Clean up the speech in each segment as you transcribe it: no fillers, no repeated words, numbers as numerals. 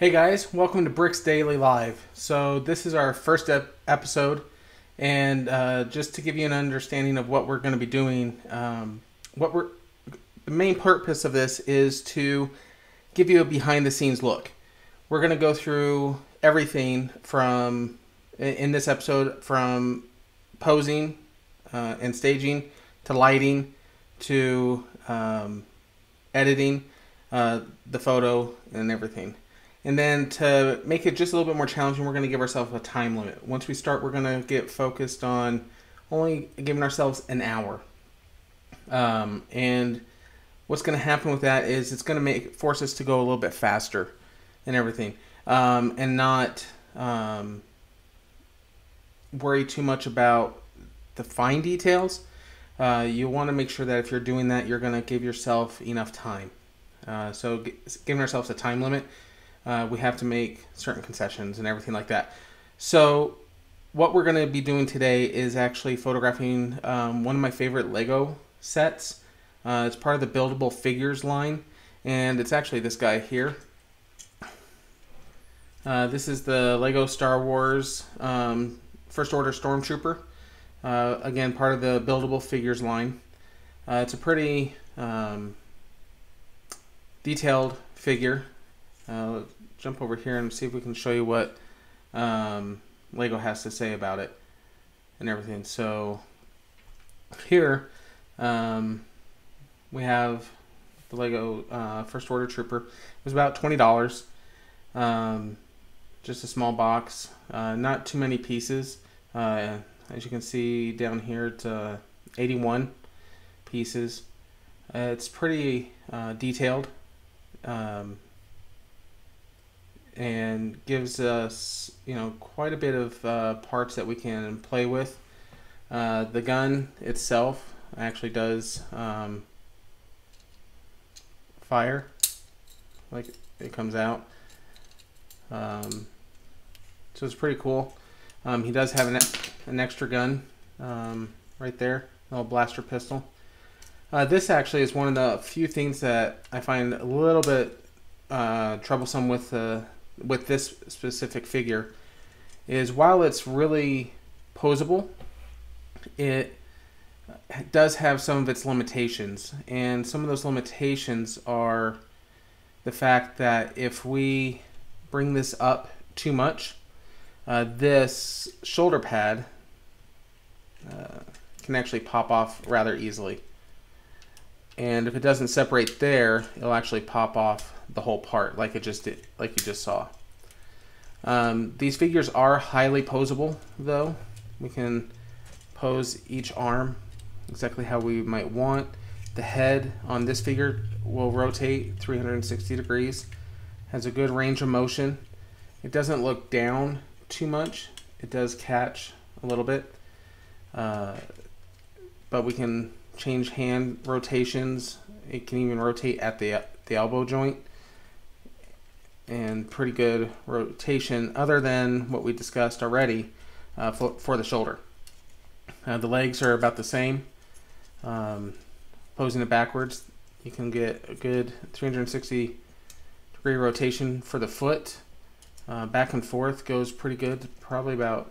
Hey guys, welcome to BricksDaily Live. So this is our first episode, and just to give you an understanding of what we're going to be doing, the main purpose of this is to give you a behind-the-scenes look. We're going to go through everything from in this episode, from posing and staging to lighting to editing the photo and everything. And then to make it just a little bit more challenging, we're going to give ourselves a time limit. Once we start, we're going to get focused on only giving ourselves an hour. And what's going to happen with that is it's going to force us to go a little bit faster and everything. And not worry too much about the fine details. You want to make sure that if you're doing that, you're going to give yourself enough time. So giving ourselves a time limit. We have to make certain concessions and everything like that. So what we're going to be doing today is actually photographing one of my favorite Lego sets. It's part of the Buildable Figures line, and it's actually this guy here. This is the Lego Star Wars First Order Stormtrooper. Again, part of the Buildable Figures line. It's a pretty detailed figure. Let's jump over here and see if we can show you what Lego has to say about it and everything. So here we have the Lego First Order Trooper. It was about $20. Just a small box, not too many pieces. As you can see down here, it's 81 pieces. It's pretty detailed. And gives us, quite a bit of parts that we can play with. The gun itself actually does fire, like it comes out. So it's pretty cool. He does have an extra gun right there, a little blaster pistol. This actually is one of the few things that I find a little bit troublesome with this specific figure, is while it's really posable, it does have some of its limitations, and some of those limitations are the fact that if we bring this up too much, this shoulder pad can actually pop off rather easily, and if it doesn't separate there, it'll actually pop off the whole part like it just did, like you just saw. These figures are highly posable, though. We can pose each arm exactly how we might want. The head on this figure will rotate 360 degrees. Has a good range of motion. It doesn't look down too much. It does catch a little bit. But we can change hand rotations. It can even rotate at the elbow joint. And pretty good rotation, other than what we discussed already for the shoulder. The legs are about the same. Posing it backwards, you can get a good 360 degree rotation for the foot. Back and forth goes pretty good, probably about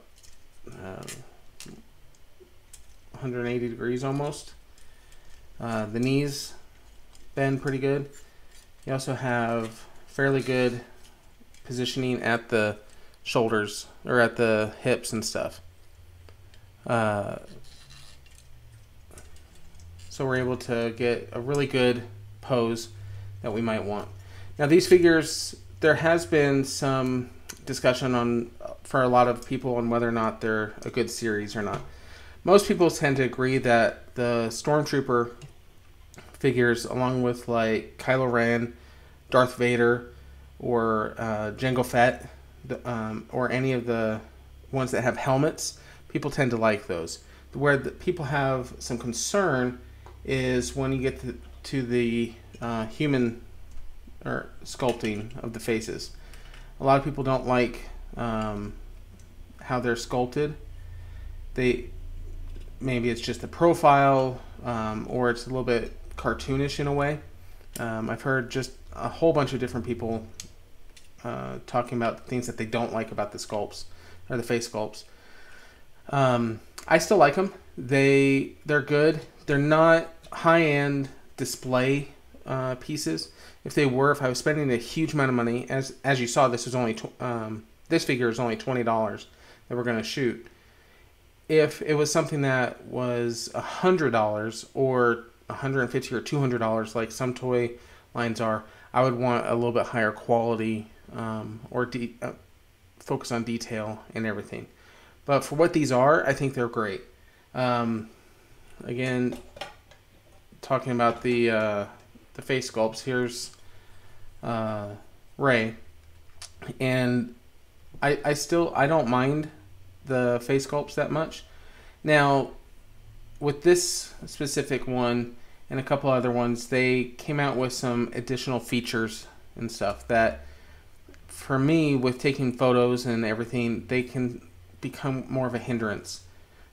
180 degrees almost. The knees bend pretty good. You also have fairly good positioning at the shoulders, or at the hips and stuff. So we're able to get a really good pose that we might want. Now these figures, there has been some discussion for a lot of people on whether or not they're a good series or not. Most people tend to agree that the Stormtrooper figures, along with like Kylo Ren, Darth Vader, or Jango Fett, or any of the ones that have helmets, people tend to like those. Where people have some concern is when you get to the human or sculpting of the faces. A lot of people don't like how they're sculpted. Maybe it's just the profile, or it's a little bit cartoonish in a way. I've heard just a whole bunch of different people talking about things that they don't like about the sculpts or the face sculpts. I still like them. They're good. They're not high-end display pieces. If they were, if I was spending a huge amount of money, as you saw, this was only this figure is only $20 that we're going to shoot. If it was something that was $100 or $150 or $200, like some toy lines are, I would want a little bit higher quality or focus on detail and everything. But for what these are, I think they're great. Again, talking about the face sculpts, here's Ray, and I don't mind the face sculpts that much. Now, with this specific one and a couple other ones, they came out with some additional features and stuff that, for me, with taking photos and everything, they can become more of a hindrance.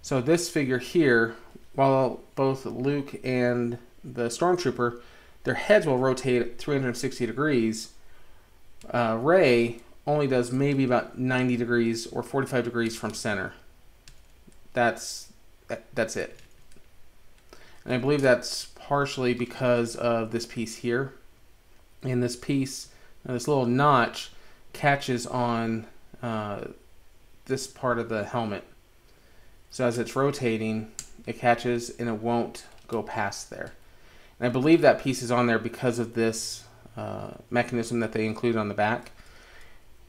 So this figure here, while both Luke and the Stormtrooper, their heads will rotate 360 degrees, Rey only does maybe about 90 degrees or 45 degrees from center. That's it. And I believe that's partially because of this piece here. And this piece, this little notch, catches on this part of the helmet. So as it's rotating, it catches and it won't go past there. And I believe that piece is on there because of this mechanism that they include on the back.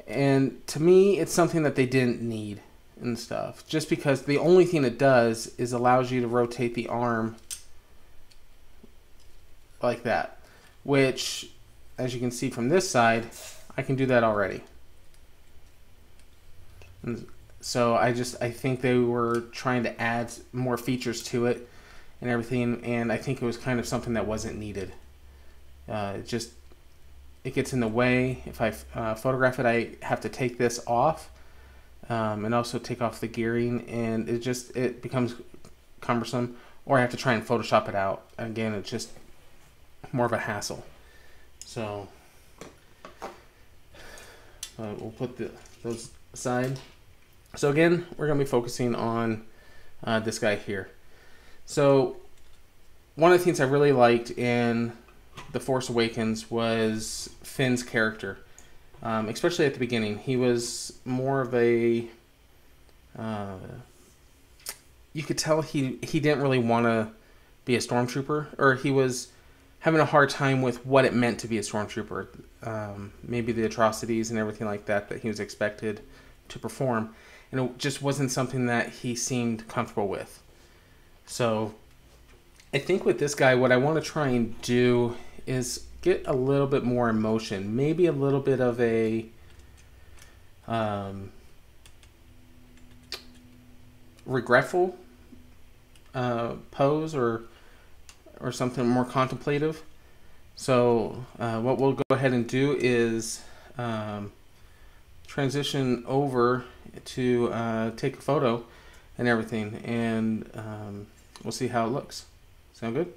And to me, it's something that they didn't need and stuff. Just because the only thing it does is allows you to rotate the arm like that. Which, as you can see from this side, I can do that already. And so I think they were trying to add more features to it and everything, and I think it was kind of something that wasn't needed. It gets in the way. If I photograph it, I have to take this off and also take off the gearing, and it becomes cumbersome, or I have to try and Photoshop it out. Again, it's just more of a hassle. So we'll put those aside. So again, we're going to be focusing on this guy here. So one of the things I really liked in The Force Awakens was Finn's character, especially at the beginning. He was more of a you could tell he didn't really want to be a stormtrooper, or he was having a hard time with what it meant to be a stormtrooper. Maybe the atrocities and everything like that he was expected to perform, and it just wasn't something that he seemed comfortable with. So I think with this guy, what I want to try and do is get a little bit more emotion, maybe a little bit of a regretful pose, or something more contemplative. So what we'll go ahead and do is transition over to take a photo and everything, and we'll see how it looks. Sound good?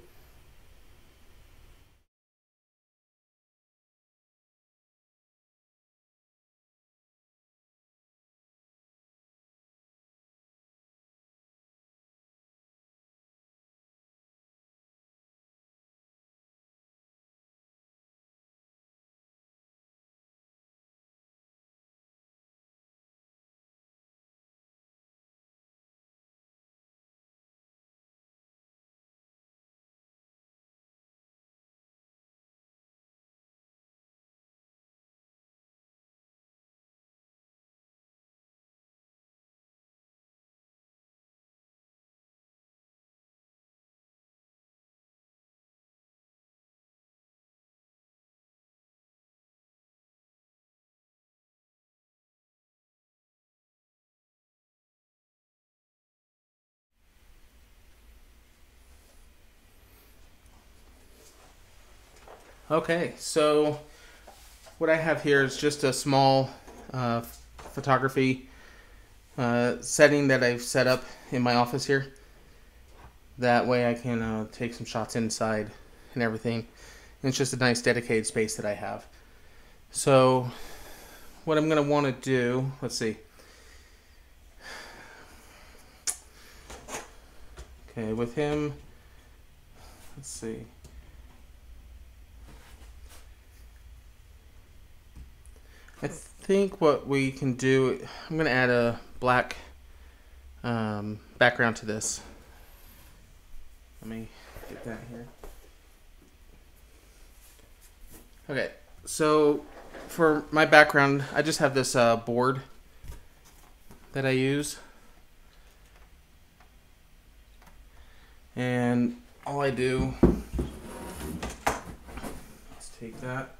Okay, so what I have here is just a small photography setting that I've set up in my office here. That way I can take some shots inside and everything. And it's just a nice dedicated space that I have. So what I'm going to want to do, let's see. Okay, with him, let's see. I think what we can do, I'm going to add a black background to this. Let me get that here. Okay, so for my background, I just have this board that I use. And all I do is take that.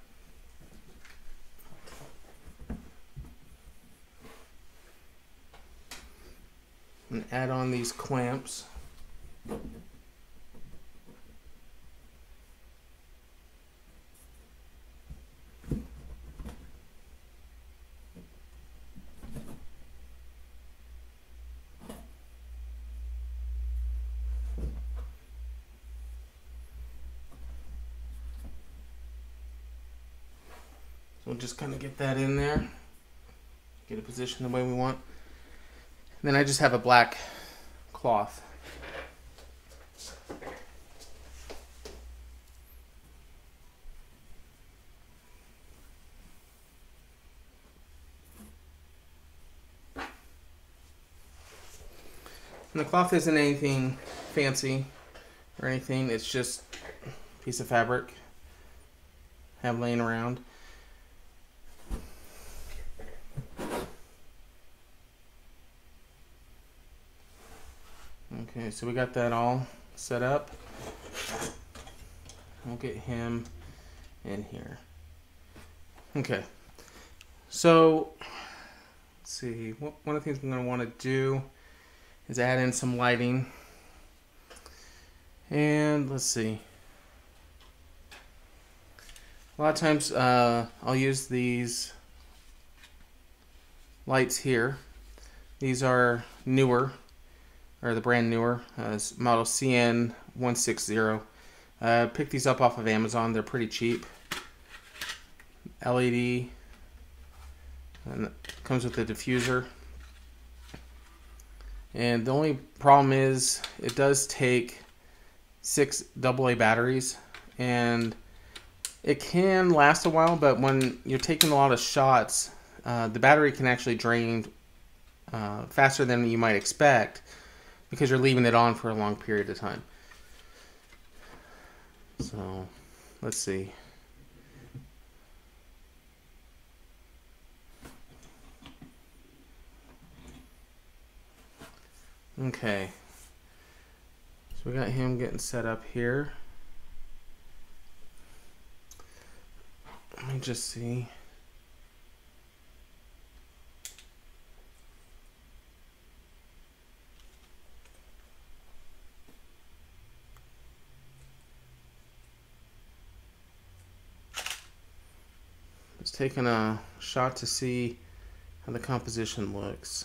And add on these clamps. We'll just kind of get that in there, get it positioned the way we want. And then I just have a black cloth. And the cloth isn't anything fancy or anything, it's just a piece of fabric I have laying around. Okay, so we got that all set up. We'll get him in here. Okay, so let's see. One of the things I'm going to want to do is add in some lighting. And let's see. A lot of times I'll use these lights here. These are newer. Or the brand newer, model CN160. Picked these up off of Amazon. They're pretty cheap. LED, and it comes with a diffuser. And the only problem is it does take 6 AA batteries, and it can last a while, but when you're taking a lot of shots, the battery can actually drain faster than you might expect, because you're leaving it on for a long period of time. So, let's see. Okay. So we got him getting set up here. Let me just see. Just taking a shot to see how the composition looks.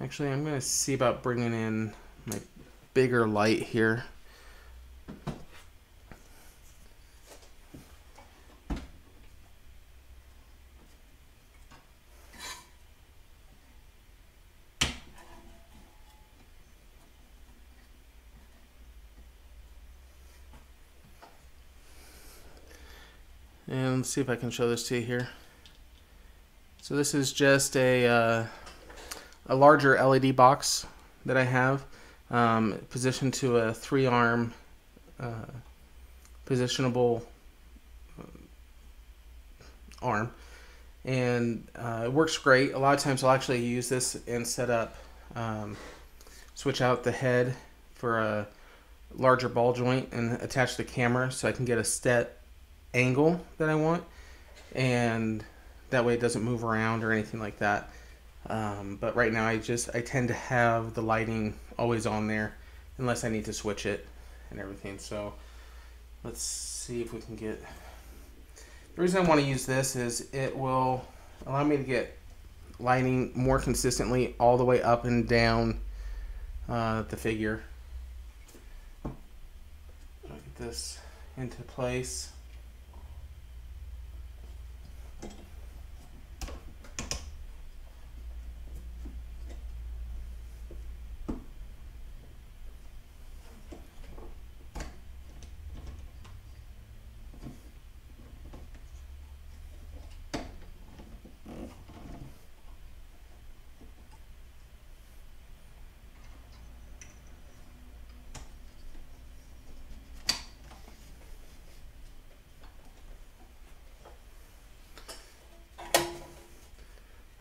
Actually, I'm going to see about bringing in my bigger light here. And let's see if I can show this to you here. So this is just a larger LED box that I have, positioned to a 3-arm positionable arm, and it works great. A lot of times I'll actually use this and set up, switch out the head for a larger ball joint and attach the camera so I can get a set angle that I want, and that way it doesn't move around or anything like that. But right now I tend to have the lighting always on there unless I need to switch it and everything. So let's see if we can get, the reason I want to use this is it will allow me to get lighting more consistently all the way up and down the figure. Get this into place.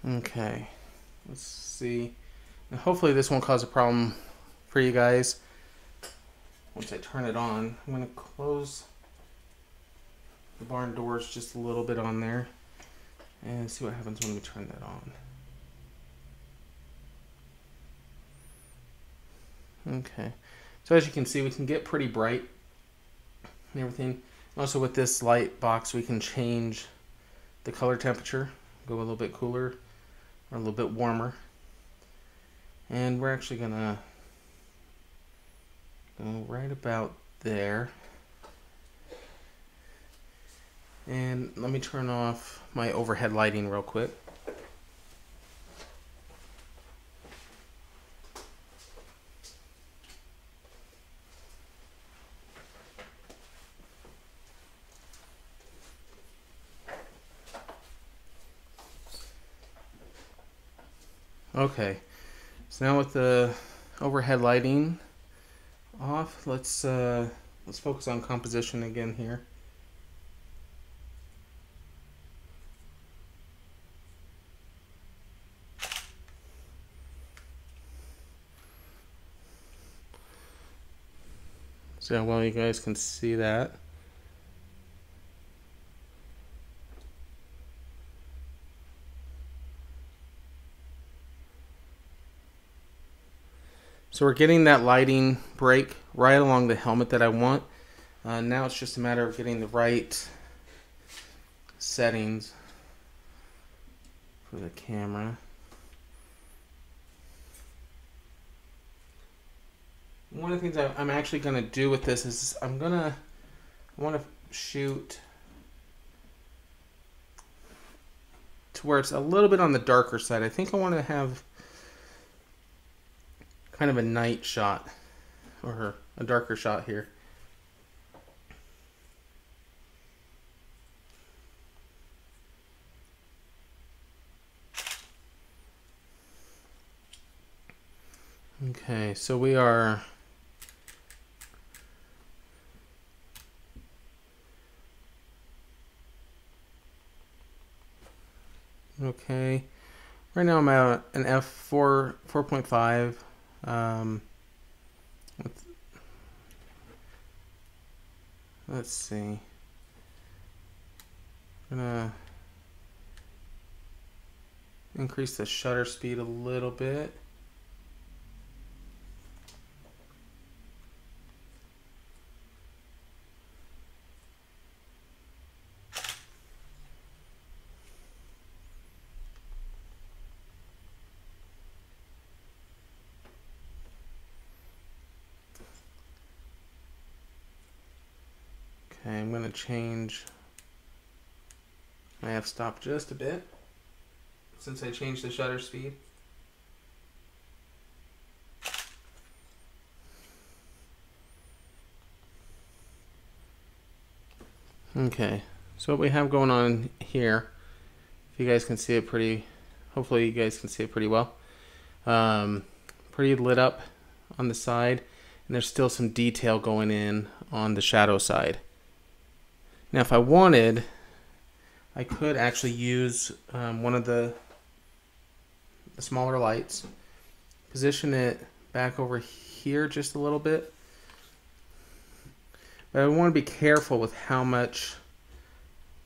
Okay, let's see. And hopefully this won't cause a problem for you guys. Once I turn it on, I'm going to close the barn doors just a little bit on there and see what happens when we turn that on. Okay, so as you can see, we can get pretty bright and everything. Also with this light box, we can change the color temperature, go a little bit cooler or a little bit warmer. And we're actually gonna go right about there. And let me turn off my overhead lighting real quick. Okay, so now with the overhead lighting off, let's focus on composition again here. See how well you guys can see that. So we're getting that lighting break right along the helmet that I want. Now it's just a matter of getting the right settings for the camera. One of the things I'm actually going to do with this is I want to shoot to where it's a little bit on the darker side. I think I want to have kind of a night shot or a darker shot here. Okay, so we are okay. Right now I'm at an f4 4.5. Let's see. I'm gonna increase the shutter speed a little bit. Okay, I'm going to change my f-stop just a bit since I changed the shutter speed. Okay, so what we have going on here, if you guys can see it hopefully you guys can see it pretty well. Pretty lit up on the side, and there's still some detail going in on the shadow side. Now if I wanted, I could actually use one of the smaller lights, position it back over here just a little bit. But I want to be careful with how much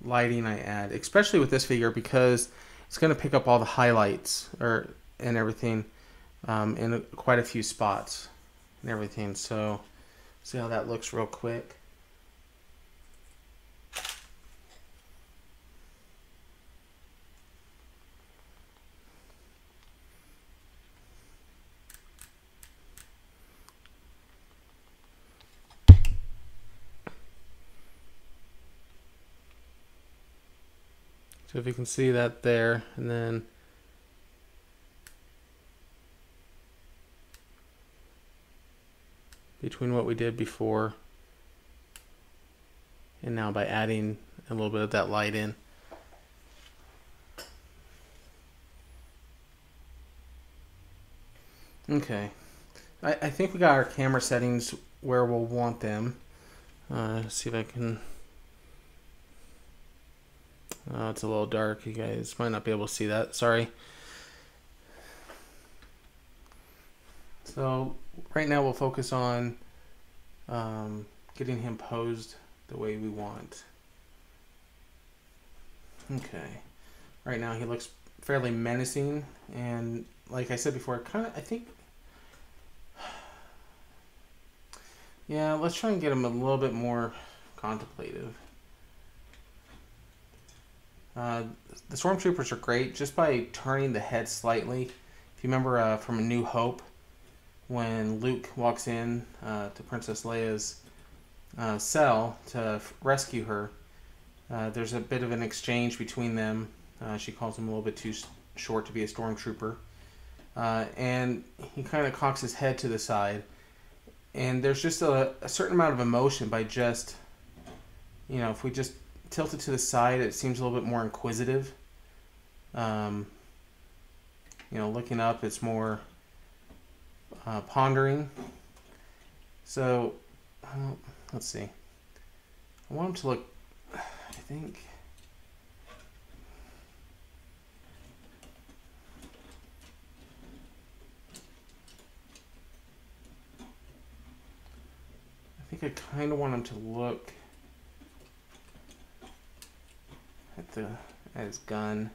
lighting I add, especially with this figure, because it's going to pick up all the highlights and everything in quite a few spots and everything. So see how that looks real quick. So if you can see that there, and then between what we did before and now by adding a little bit of that light in. Okay, I think we got our camera settings where we'll want them. See if I can... it's a little dark. You guys might not be able to see that. Sorry. So right now we'll focus on getting him posed the way we want. Okay. Right now he looks fairly menacing, and like I said before, I think... Yeah, let's try and get him a little bit more contemplative. The Stormtroopers are great just by turning the head slightly. If you remember from A New Hope, when Luke walks in to Princess Leia's cell to rescue her, there's a bit of an exchange between them. She calls him a little bit too short to be a Stormtrooper. And he kind of cocks his head to the side. And there's just a certain amount of emotion by just, you know, if we just tilt it to the side, it seems a little bit more inquisitive. You know, looking up, it's more pondering. So, let's see. I want him to look, I think... I kind of want him to look at his gun.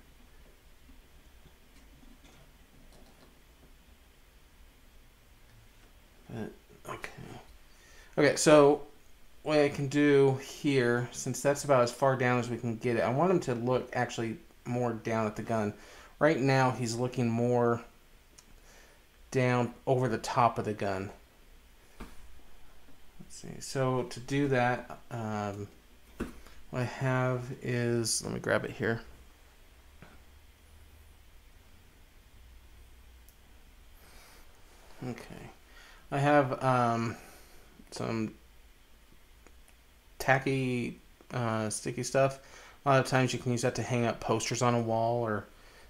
But, okay, so what I can do here, since that's about as far down as we can get it, I want him to look actually more down at the gun. Right now he's looking more down over the top of the gun. So to do that, what I have is, let me grab it here. Okay, I have some tacky sticky stuff. A lot of times you can use that to hang up posters on a wall or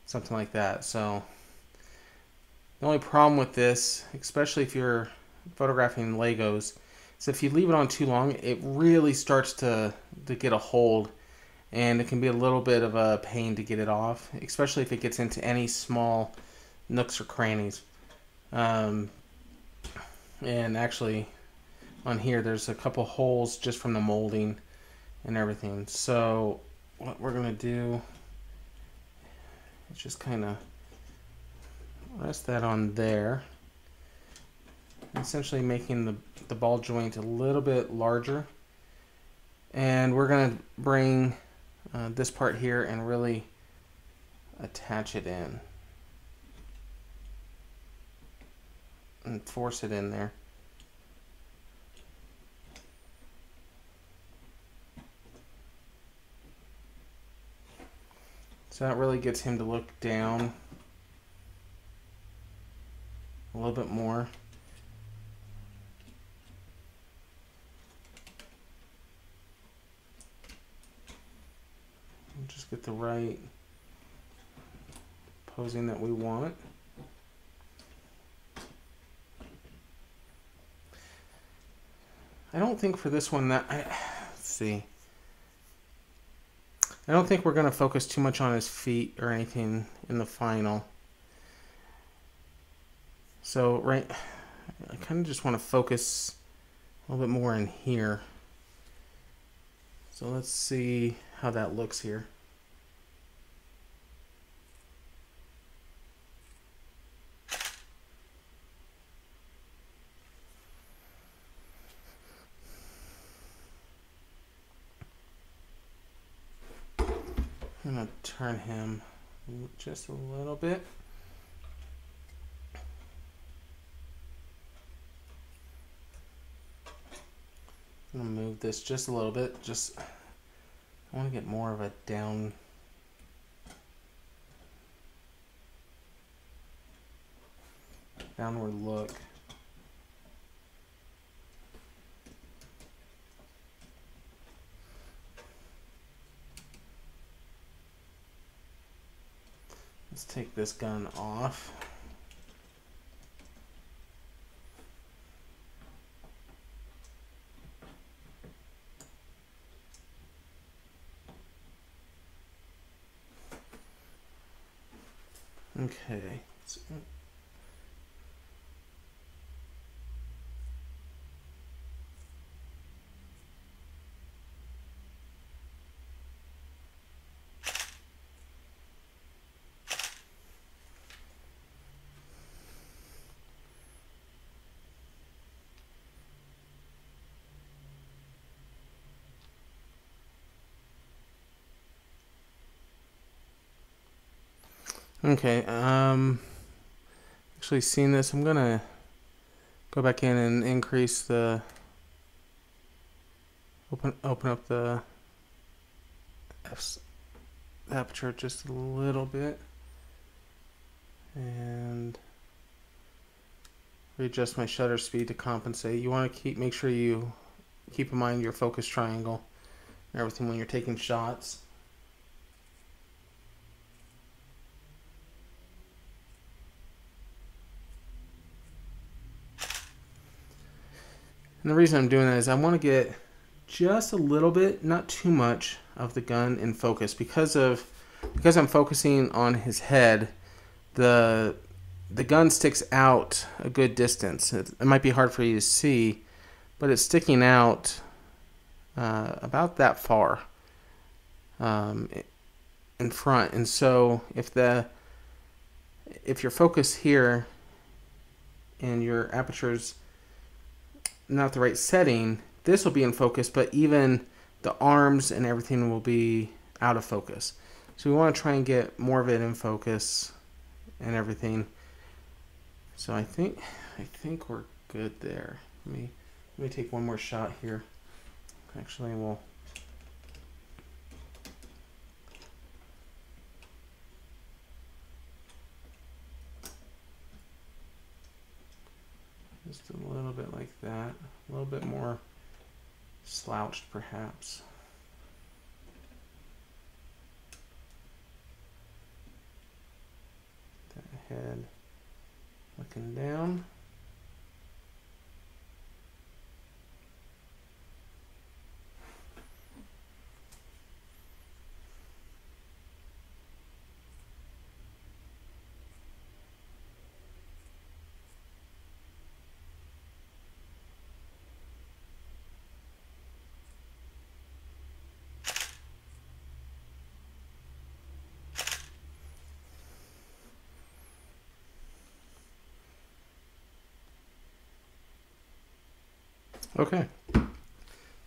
something like that. So the only problem with this, especially if you're photographing Legos, so if you leave it on too long, it really starts to get a hold, and it can be a little bit of a pain to get it off, especially if it gets into any small nooks or crannies. And actually, on here, there's a couple holes just from the molding and everything. So what we're going to do is just kind of rest that on there. Essentially making the ball joint a little bit larger, and we're going to bring this part here and really attach it in and force it in there. So that really gets him to look down a little bit more. Just get the right posing that we want. I don't think for this one that let's see. I don't think we're going to focus too much on his feet or anything in the final. So I kind of just want to focus a little bit more in here. So let's see how that looks here. I'm going to turn him just a little bit. I'm going to move this just a little bit. I want to get more of a down downward look. Let's take this gun off. Okay. Okay, actually seen this. I'm gonna go back in and increase the open up the aperture just a little bit and readjust my shutter speed to compensate. You want to make sure you keep in mind your focus triangle and everything when you're taking shots. And the reason I'm doing that is I want to get just a little bit, not too much, of the gun in focus because I'm focusing on his head. The gun sticks out a good distance. It might be hard for you to see, but it's sticking out about that far in front. And so if your focus here and your aperture's not the right setting, this will be in focus, but even the arms and everything will be out of focus. So we want to try and get more of it in focus and everything. So I think we're good there. Let me take one more shot here. Actually, we'll just a little bit like that, a little bit more slouched perhaps. That head looking down. Okay,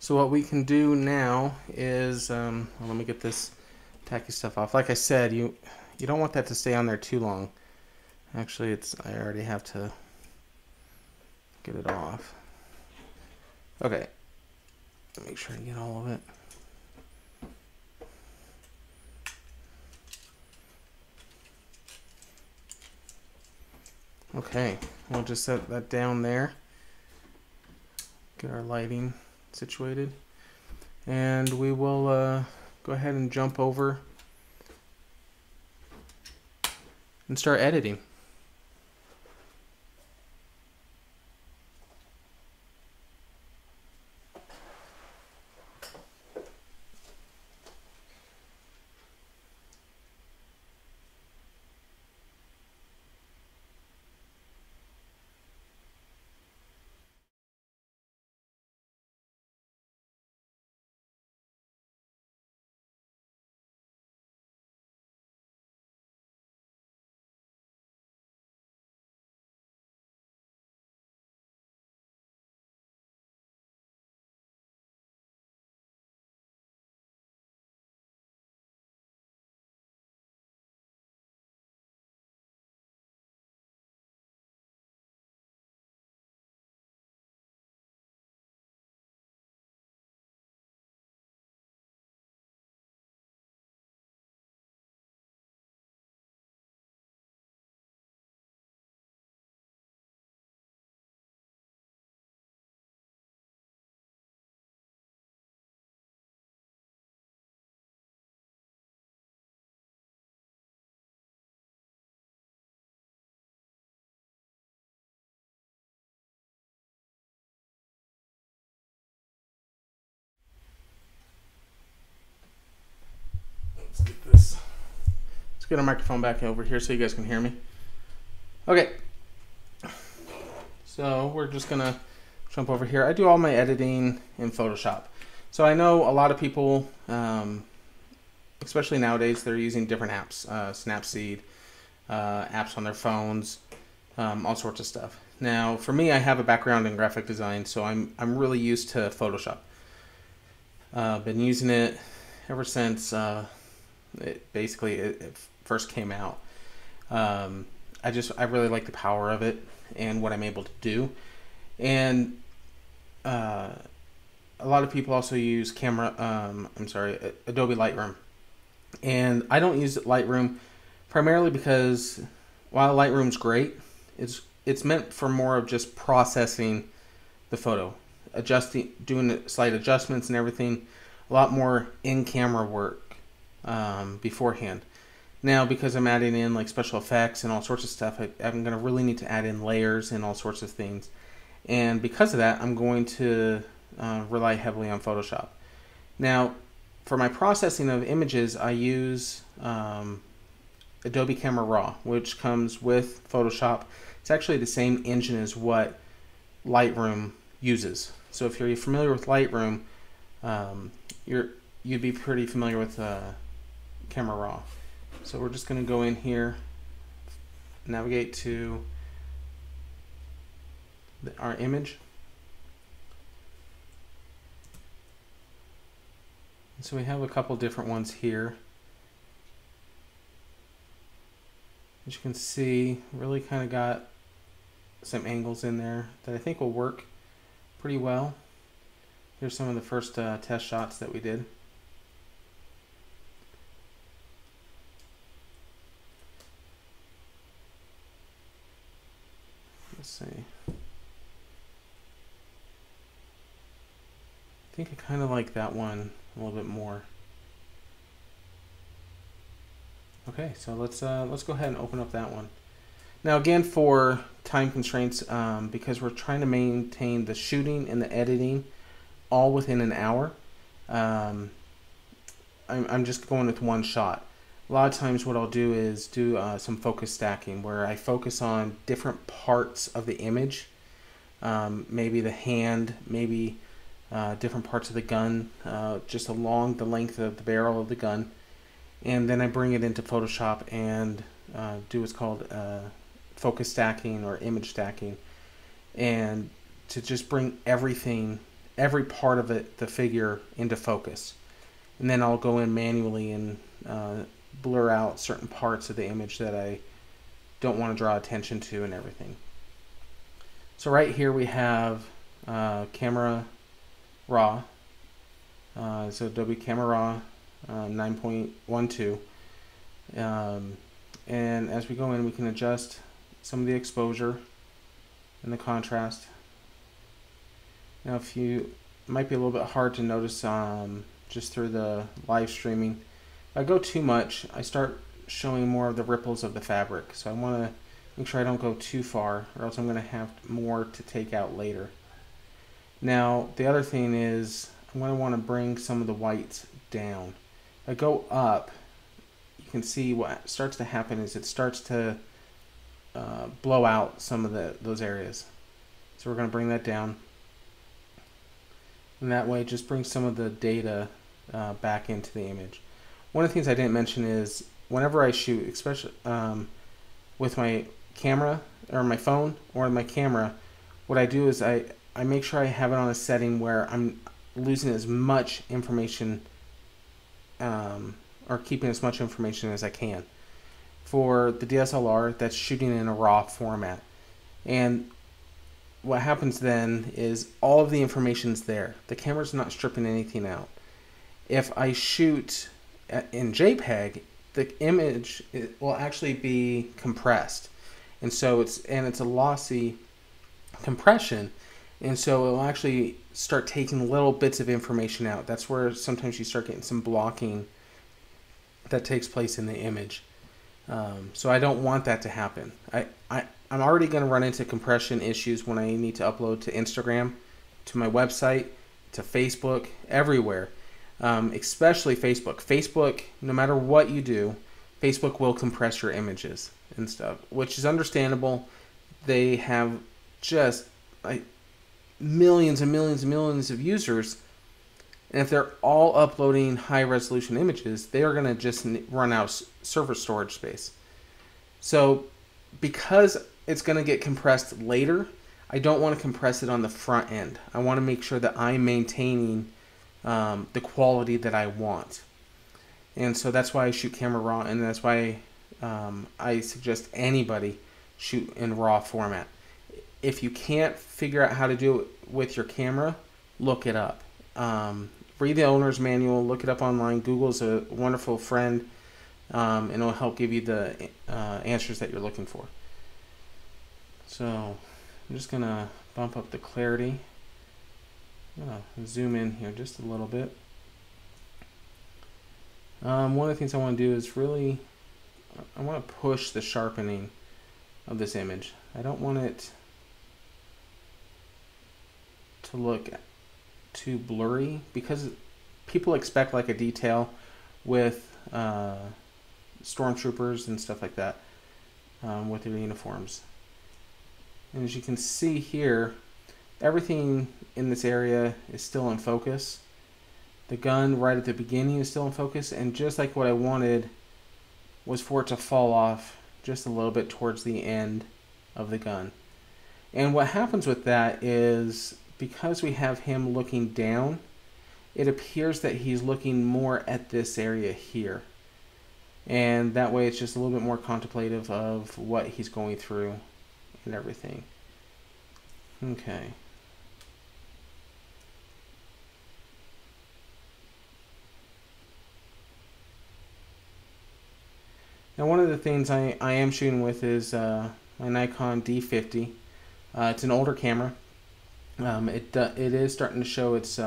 so what we can do now is, well, let me get this tacky stuff off. Like I said, you don't want that to stay on there too long. Actually, I already have to get it off. Okay, make sure I get all of it. Okay, we'll just set that down there. Get our lighting situated, and we will go ahead and jump over and start editing. get a microphone back over here so you guys can hear me. Okay, so we're just gonna jump over here. I do all my editing in Photoshop. So I know a lot of people, especially nowadays, they're using different apps, Snapseed, apps on their phones, all sorts of stuff. Now, for me, I have a background in graphic design, so I'm really used to Photoshop. Been using it ever since it first came out. I really like the power of it and what I'm able to do. And a lot of people also use Adobe Lightroom. And I don't use Lightroom primarily because while Lightroom's great, it's meant for more of just processing the photo, doing slight adjustments and everything, a lot more in-camera work beforehand. Now, because I'm adding in like special effects and all sorts of stuff, I'm going to really need to add in layers and all sorts of things. And because of that, I'm going to rely heavily on Photoshop. Now, for my processing of images, I use Adobe Camera Raw, which comes with Photoshop. It's actually the same engine as what Lightroom uses. So if you're familiar with Lightroom, you'd be pretty familiar with Camera Raw. So we're just going to go in here, navigate to our image. And so we have a couple different ones here. As you can see, really kind of got some angles in there that I think will work pretty well. Here's some of the first test shots that we did. Let's see. I think I kind of like that one a little bit more. Okay, so let's go ahead and open up that one. Now again, for time constraints, because we're trying to maintain the shooting and the editing all within an hour, I'm just going with one shot. A lot of times what I'll do is do some focus stacking, where I focus on different parts of the image, maybe the hand, maybe different parts of the gun, just along the length of the barrel of the gun. And then I bring it into Photoshop and do what's called focus stacking or image stacking, and to just bring everything, every part of it, the figure, into focus. And then I'll go in manually and blur out certain parts of the image that I don't want to draw attention to and everything. So right here we have Camera Raw, so Adobe Camera Raw 9.12, and as we go in, we can adjust some of the exposure and the contrast. Now, it might be a little bit hard to notice just through the live streaming. If I go too much, I start showing more of the ripples of the fabric, so I want to make sure I don't go too far, or else I'm going to have more to take out later. Now, the other thing is I'm going to want to bring some of the whites down. If I go up, you can see what starts to happen is it starts to blow out some of those areas. So we're going to bring that down. And that way it just brings some of the data back into the image. One of the things I didn't mention is whenever I shoot, especially with my camera or my phone or my camera, what I do is I make sure I have it on a setting where I'm losing as much information or keeping as much information as I can. For the DSLR, that's shooting in a RAW format. And what happens then is all of the information's there. The camera's not stripping anything out. If I shoot in JPEG, the image will actually be compressed. And so it's a lossy compression. And so it'll actually start taking little bits of information out. That's where sometimes you start getting some blocking that takes place in the image. So I don't want that to happen. I'm already going to run into compression issues when I need to upload to Instagram, to my website, to Facebook, everywhere. Especially Facebook. Facebook, no matter what you do, Facebook will compress your images and stuff, which is understandable. They have just like millions and millions and millions of users, and if they're all uploading high resolution images, they are going to just run out of server storage space. So because it's going to get compressed later, I don't want to compress it on the front end. I want to make sure that I'm maintaining the quality that I want. And so that's why I shoot camera raw, and that's why I suggest anybody shoot in raw format. If you can't figure out how to do it with your camera, look it up. Read the owner's manual, look it up online. Google's a wonderful friend, and it'll help give you the answers that you're looking for. So I'm just going to bump up the clarity. I'm going to zoom in here just a little bit. One of the things I want to do is really, I want to push the sharpening of this image. I don't want it to look too blurry, because people expect like a detail with stormtroopers and stuff like that with their uniforms. And as you can see here, everything in this area is still in focus. The gun right at the beginning is still in focus, and just like what I wanted was for it to fall off just a little bit towards the end of the gun. And what happens with that is, because we have him looking down, it appears that he's looking more at this area here. And that way it's just a little bit more contemplative of what he's going through and everything. Okay. Now, one of the things I am shooting with is my Nikon D50. It's an older camera. It is starting to show its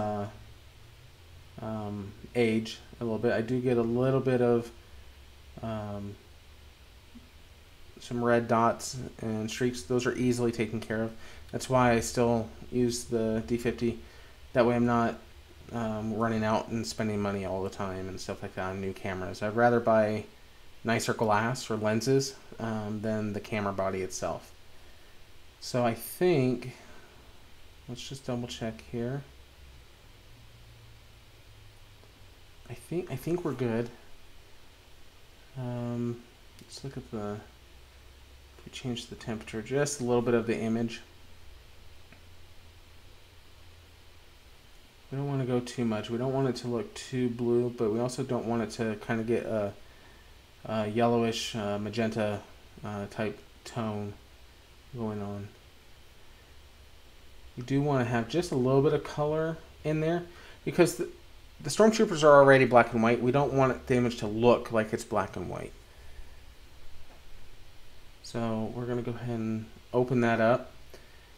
age a little bit. I do get a little bit of some red dots and streaks. Those are easily taken care of. That's why I still use the D50. That way I'm not running out and spending money all the time and stuff like that on new cameras. I'd rather buy nicer glass or lenses than the camera body itself. So I think, let's just double check here. I think we're good. Let's look at the, if we change the temperature just a little bit of the image. We don't want to go too much. We don't want it to look too blue, but we also don't want it to kind of get a yellowish magenta type tone going on. You do want to have just a little bit of color in there, because the stormtroopers are already black and white. We don't want the image to look like it's black and white. So we're going to go ahead and open that up.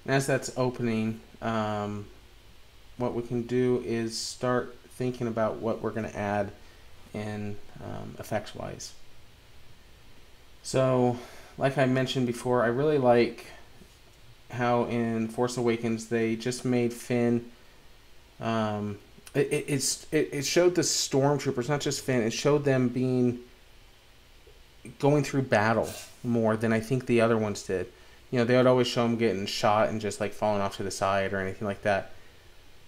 And as that's opening, what we can do is start thinking about what we're going to add in effects wise. So like I mentioned before, I really like how in Force Awakens they just made Finn, it showed the stormtroopers, not just Finn, it showed them going through battle more than I think the other ones did. You know, they would always show them getting shot and just like falling off to the side or anything like that.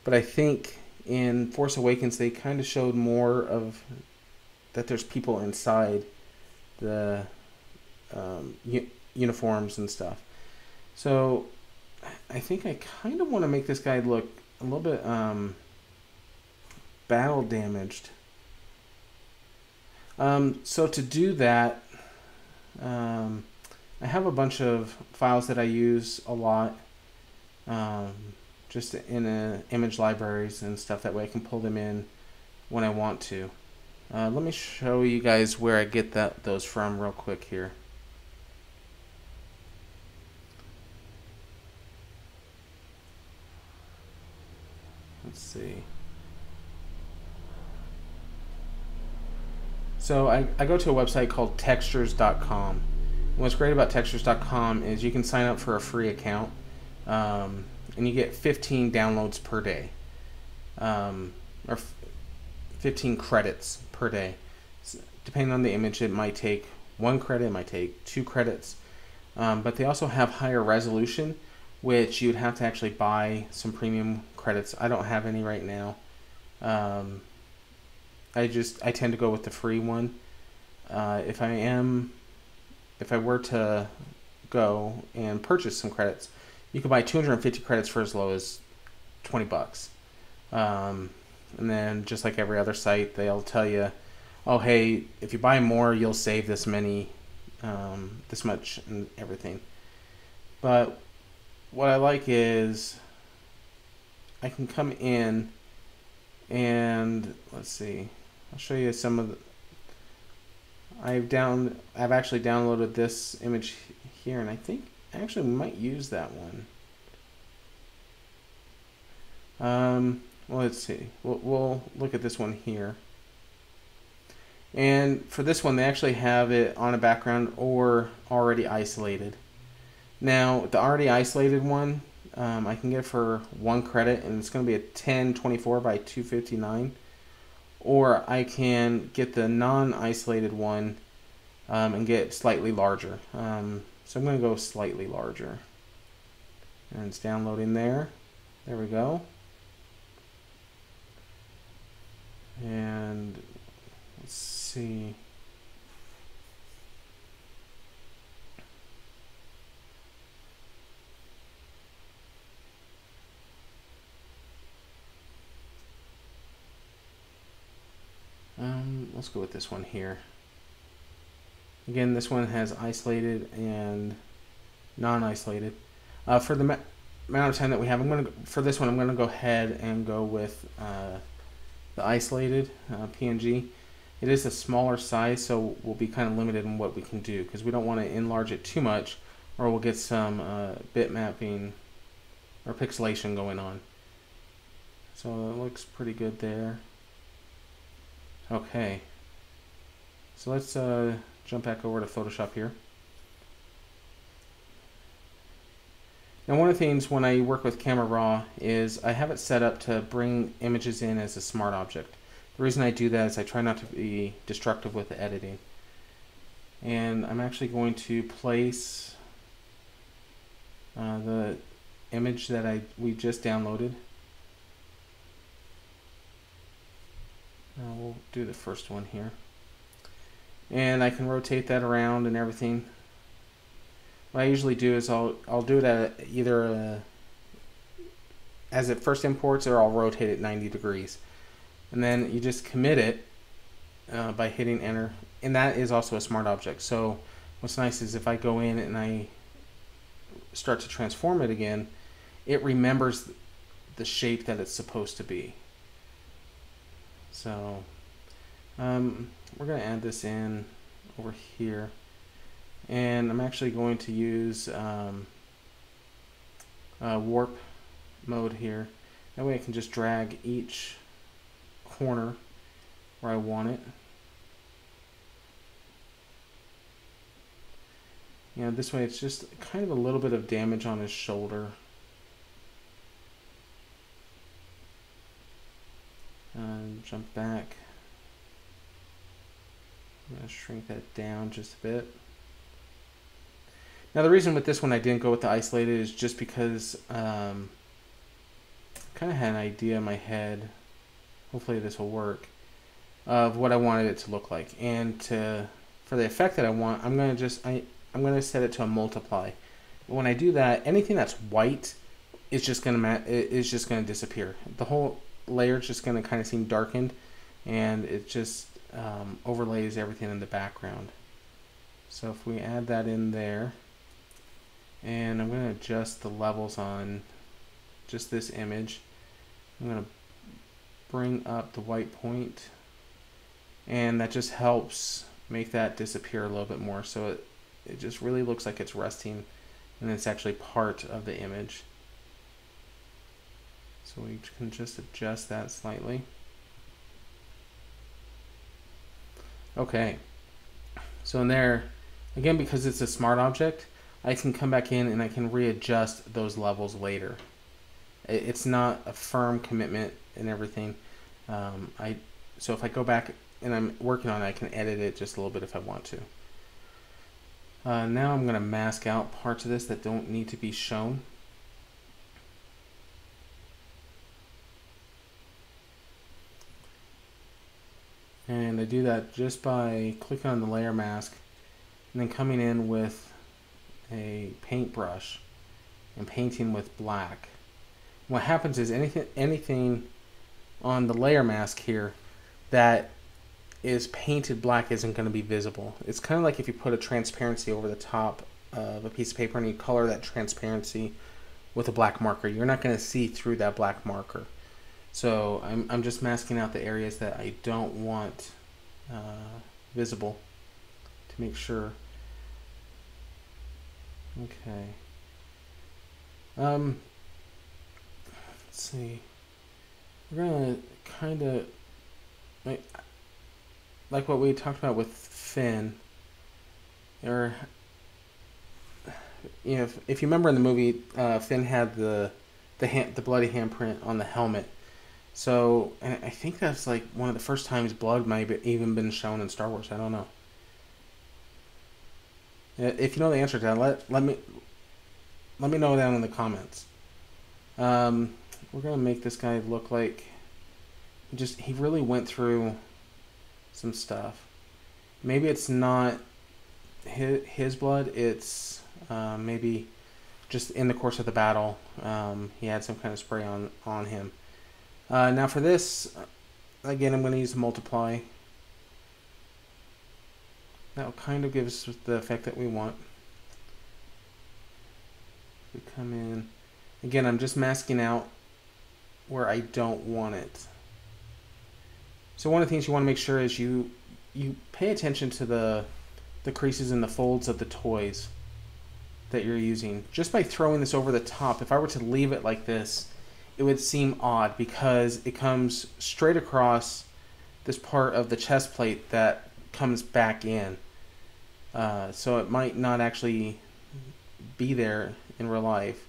But I think in Force Awakens they kind of showed more of that there's people inside the uniforms and stuff. So I think I kind of want to make this guy look a little bit battle damaged. So to do that, I have a bunch of files that I use a lot, just in image libraries and stuff. That way I can pull them in when I want to. Let me show you guys where I get those from real quick here. Let's see. So I go to a website called textures.com. What's great about textures.com is you can sign up for a free account, and you get 15 downloads per day, or 15 credits per day. Depending on the image, it might take 1 credit, it might take 2 credits. But they also have higher resolution, which you'd have to actually buy some premium credits. I don't have any right now. I tend to go with the free one. If I were to go and purchase some credits, you could buy 250 credits for as low as $20. And then just like every other site, they'll tell you, oh hey, if you buy more, you'll save this many, this much and everything. But what I like is I can come in and let's see, I'll show you some of the, I've actually downloaded this image here, and I think actually we might use that one. Well, let's see. We'll look at this one here. And for this one, they actually have it on a background or already isolated. Now, the already isolated one, I can get for 1 credit, and it's going to be a 1024 by 259. Or I can get the non-isolated one and get slightly larger. So I'm going to go slightly larger. And it's downloading there. There we go. And let's see. Let's go with this one here. Again, this one has isolated and non-isolated. For the amount of time that we have, for this one, I'm going to go ahead and go with the isolated PNG. It is a smaller size, so we'll be kind of limited in what we can do because we don't want to enlarge it too much, or we'll get some bit mapping or pixelation going on. So it looks pretty good there. Okay, so let's jump back over to Photoshop here. Now, one of the things when I work with Camera Raw is I have it set up to bring images in as a smart object. The reason I do that is I try not to be destructive with the editing. And I'm actually going to place the image that we just downloaded. We'll do the first one here. And I can rotate that around and everything. What I usually do is I'll do it at either as it first imports, or I'll rotate it 90 degrees. And then you just commit it by hitting enter. And that is also a smart object. So what's nice is if I go in and I start to transform it again, it remembers the shape that it's supposed to be. So we're going to add this in over here. And I'm actually going to use warp mode here. That way I can just drag each corner where I want it. You know, this way it's just kind of a little bit of damage on his shoulder. Jump back. I'm going to shrink that down just a bit. Now the reason with this one I didn't go with the isolated is just because I kind of had an idea in my head, hopefully this will work, of what I wanted it to look like. And for the effect that I want, I'm going to set it to a multiply. When I do that, anything that's white is just going to disappear. The whole layer is just going to kind of seem darkened, and it just overlays everything in the background. So if we add that in there, and I'm going to adjust the levels on just this image. I'm going to bring up the white point, and that just helps make that disappear a little bit more, so it just really looks like it's resting and it's actually part of the image. So we can just adjust that slightly. Okay, so in there, again, because it's a smart object, I can come back in and I can readjust those levels later. It's not a firm commitment and everything. So if I go back and I'm working on it, I can edit it just a little bit if I want to. Now I'm going to mask out parts of this that don't need to be shown. And I do that just by clicking on the layer mask and then coming in with a paintbrush and painting with black. What happens is anything on the layer mask here that is painted black isn't going to be visible. It's kind of like if you put a transparency over the top of a piece of paper and you color that transparency with a black marker. You're not going to see through that black marker. So I'm just masking out the areas that I don't want visible to make sure. Okay. Let's see. We're gonna kind of like what we talked about with Finn, or you know, if you remember in the movie, Finn had the bloody handprint on the helmet. So, and I think that's like one of the first times blood might have even been shown in Star Wars. I don't know. If you know the answer to that, let me know down in the comments. We're gonna make this guy look like he really went through some stuff. Maybe it's not his blood. It's maybe just in the course of the battle, he had some kind of spray on him. Now for this, again, I'm going to use multiply. That will kind of give us the effect that we want. We come in. Again, I'm just masking out where I don't want it. So one of the things you want to make sure is you pay attention to the creases and the folds of the toys that you're using. Just by throwing this over the top, if I were to leave it like this, it would seem odd because it comes straight across this part of the chest plate that comes back in. So it might not actually be there in real life.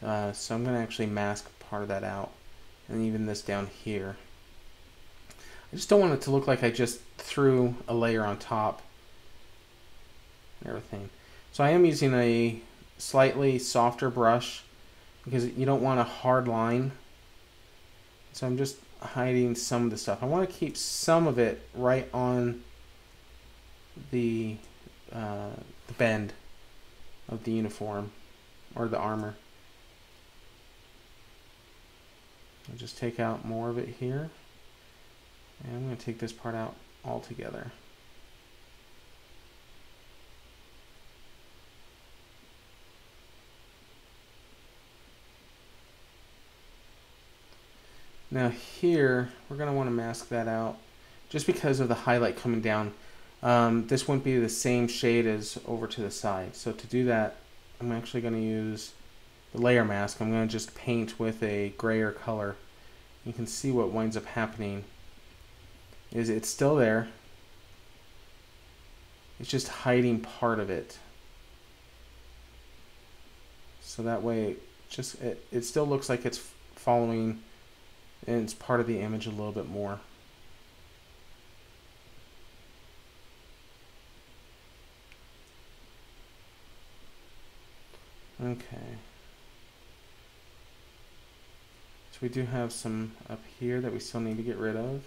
So I'm going to actually mask part of that out, and even this down here. I just don't want it to look like I just threw a layer on top and everything. So I am using a slightly softer brush because you don't want a hard line. So I'm just hiding some of the stuff. I want to keep some of it right on the bend of the uniform or the armor. I'll just take out more of it here. And I'm going to take this part out altogether. Now here, we're going to want to mask that out just because of the highlight coming down. This won't be the same shade as over to the side. So to do that, I'm actually going to use the layer mask. I'm going to just paint with a grayer color. You can see what winds up happening is it's still there. It's just hiding part of it. So that way it still looks like it's following and it's part of the image a little bit more. Okay. So we do have some up here that we still need to get rid of.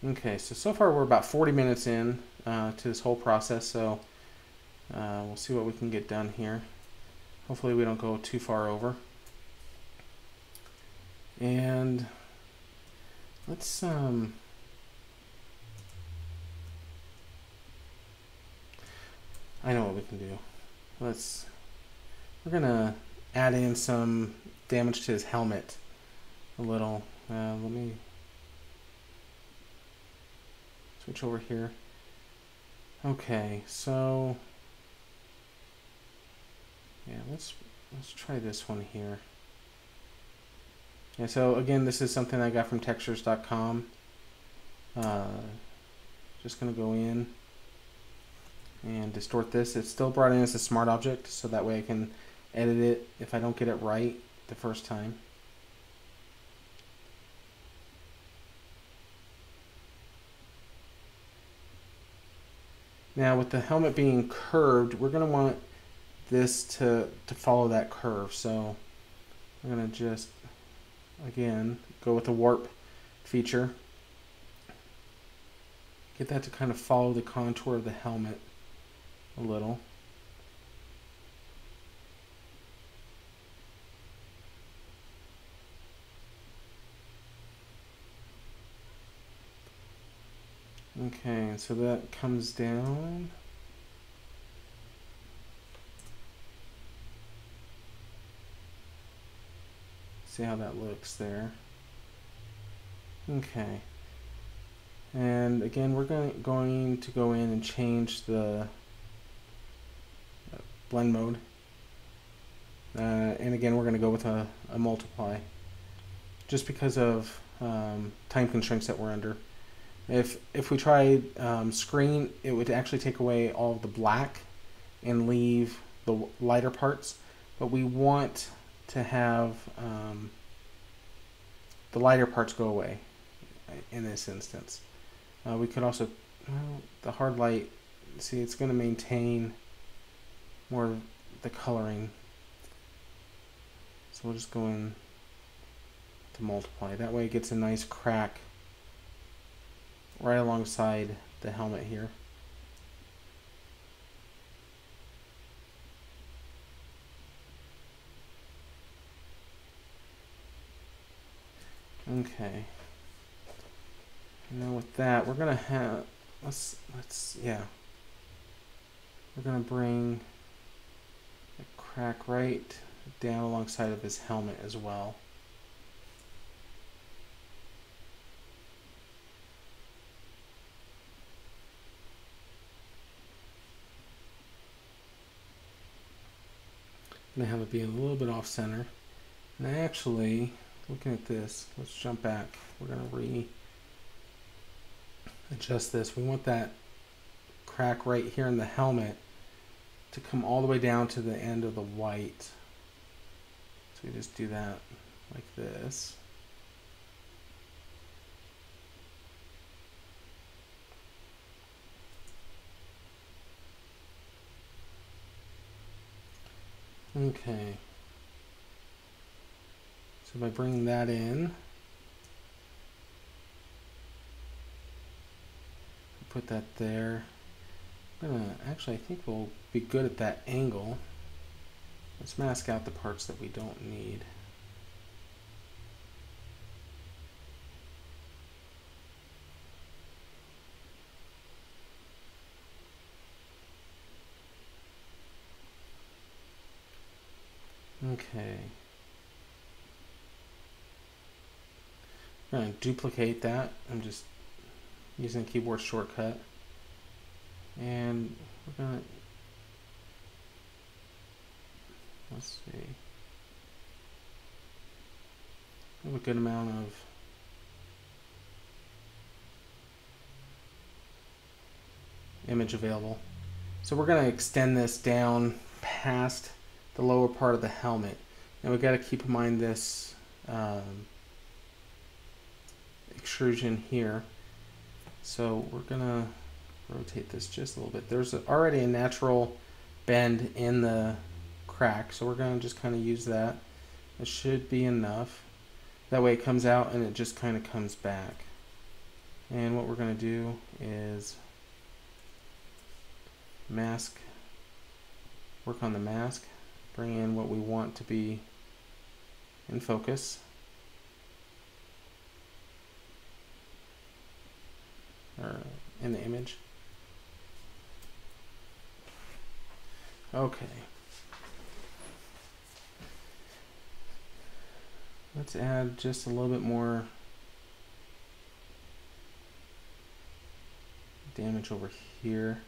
Okay, so far we're about 40 minutes in to this whole process, so we'll see what we can get done here. Hopefully we don't go too far over. And let's I know what we can do. We're gonna add in some damage to his helmet a little. Let me switch over here. Okay, so yeah, let's try this one here. Yeah, so again, this is something I got from textures.com. Just gonna go in and distort this. It's still brought in as a smart object, so that way I can edit it if I don't get it right. the first time. Now with the helmet being curved, we're going to want this to follow that curve. So I'm going to just, again, go with the warp feature. Get that to kind of follow the contour of the helmet a little. Okay, so that comes down. See how that looks there. Okay. And again, we're going to go in and change the blend mode. And again, we're going to go with a multiply, just because of time constraints that we're under. If we tried screen, it would actually take away all of the black and leave the lighter parts. But we want to have the lighter parts go away in this instance. We could also, well, the hard light, see, it's going to maintain more of the coloring. So we'll just go in to multiply. That way it gets a nice crack right alongside the helmet here. Okay. Now with that, we're gonna have we're gonna bring a crack right down alongside of his helmet as well. I'm gonna have it be a little bit off center. And actually, looking at this, let's jump back. We're gonna adjust this. We want that crack right here in the helmet to come all the way down to the end of the white. So we just do that like this. Okay. So by bringing that in, put that there. Actually, I think we'll be good at that angle. Let's mask out the parts that we don't need. Okay. I'm going to duplicate that. I'm just using a keyboard shortcut. And we're going to, let's see, we have a good amount of image available. So we're going to extend this down past the lower part of the helmet. Now we've got to keep in mind this extrusion here. So we're going to rotate this just a little bit. There's already a natural bend in the crack, so we're going to just kind of use that. It should be enough. That way it comes out and it just kind of comes back. And what we're going to do is mask, work on the mask, bring in what we want to be in focus. Or in the image. Okay. Let's add just a little bit more damage over here.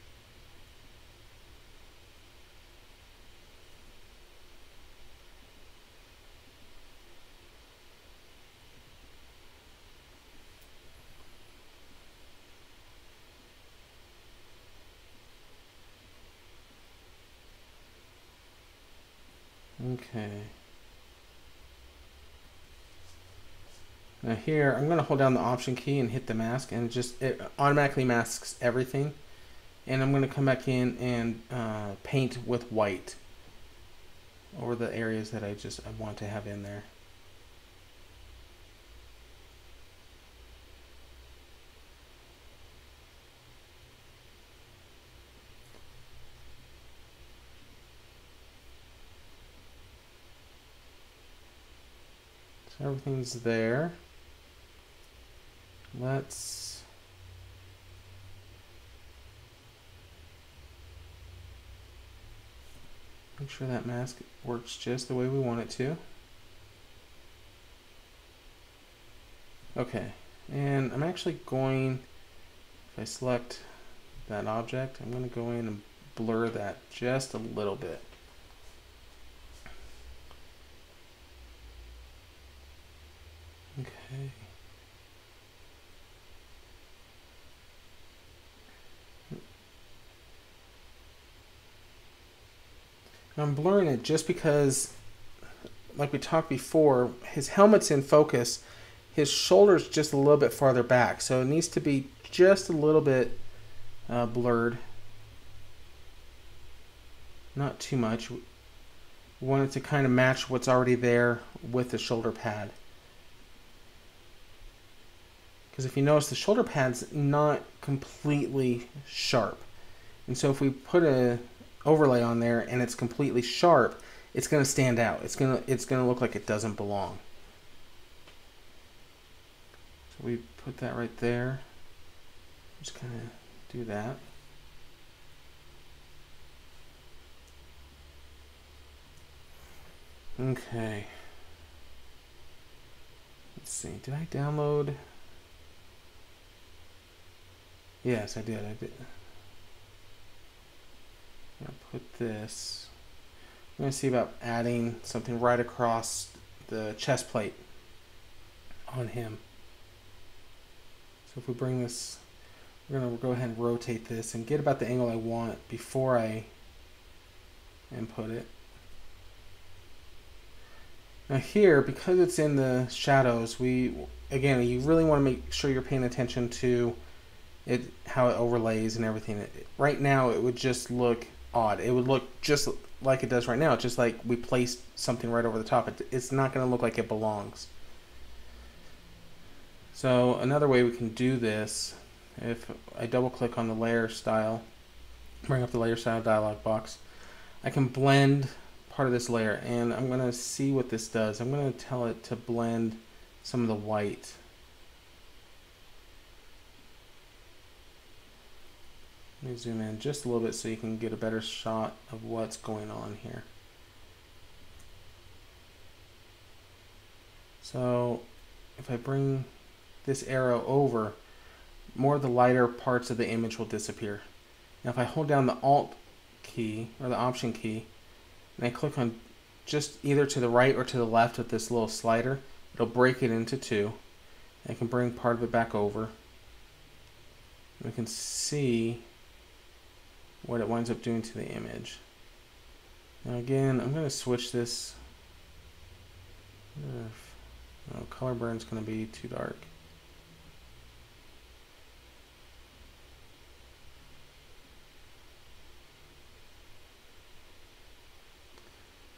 Okay. Now here, I'm going to hold down the Option key and hit the mask, and it automatically masks everything. And I'm going to come back in and paint with white over the areas that I want to have in there. So everything's there. Let's make sure that mask works just the way we want it to. Okay, and I'm actually going, if I select that object, I'm going to go in and blur that just a little bit. Okay. I'm blurring it just because, like we talked before, his helmet's in focus. His shoulder's just a little bit farther back, so it needs to be just a little bit blurred. Not too much. We want it to kind of match what's already there with the shoulder pad. Because if you notice, the shoulder pad's not completely sharp. And so if we put a overlay on there and it's completely sharp, it's going to stand out. It's going to look like it doesn't belong. So we put that right there. Just kind of do that. Okay. Let's see. Did I download? Yes, I did. I'm gonna put this. I'm gonna see about adding something right across the chest plate on him. So if we bring this, we're gonna go ahead and rotate this and get about the angle I want before I input it. Now here, because it's in the shadows, again, you really want to make sure you're paying attention to it, how it overlays and everything. Right now, it would just look odd. It would look just like it does right now. It's just like we placed something right over the top. It's not going to look like it belongs. So another way we can do this, if I double click on the layer style, bring up the layer style dialog box, I can blend part of this layer, and I'm going to see what this does. I'm going to tell it to blend some of the white. Let me zoom in just a little bit so you can get a better shot of what's going on here. So if I bring this arrow over, more of the lighter parts of the image will disappear. Now if I hold down the Alt key or the Option key and I click on just either to the right or to the left with this little slider, it'll break it into two. I can bring part of it back over. We can see what it winds up doing to the image. Now again, I'm going to switch this. No, color burn's going to be too dark.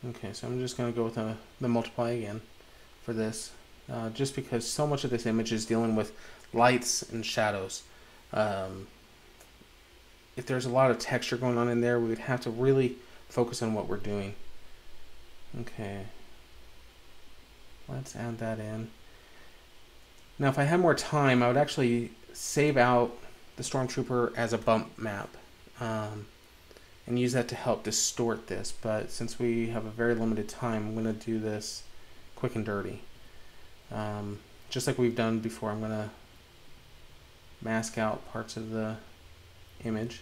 Okay, so I'm just going to go with the multiply again for this, just because so much of this image is dealing with lights and shadows. If there's a lot of texture going on in there, we would have to really focus on what we're doing. Okay, let's add that in. Now if I had more time, I would actually save out the Stormtrooper as a bump map and use that to help distort this, but since we have a very limited time, I'm going to do this quick and dirty. Just like we've done before, I'm going to mask out parts of the image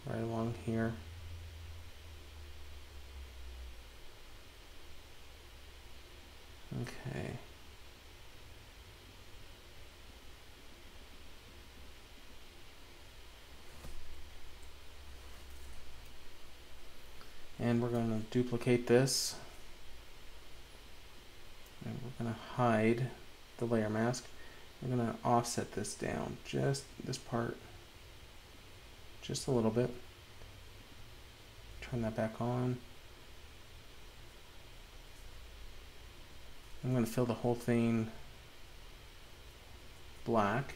right along here. Okay. And we're going to duplicate this. And we're going to hide the layer mask. I'm going to offset this down, just this part, just a little bit. Turn that back on. I'm going to fill the whole thing black.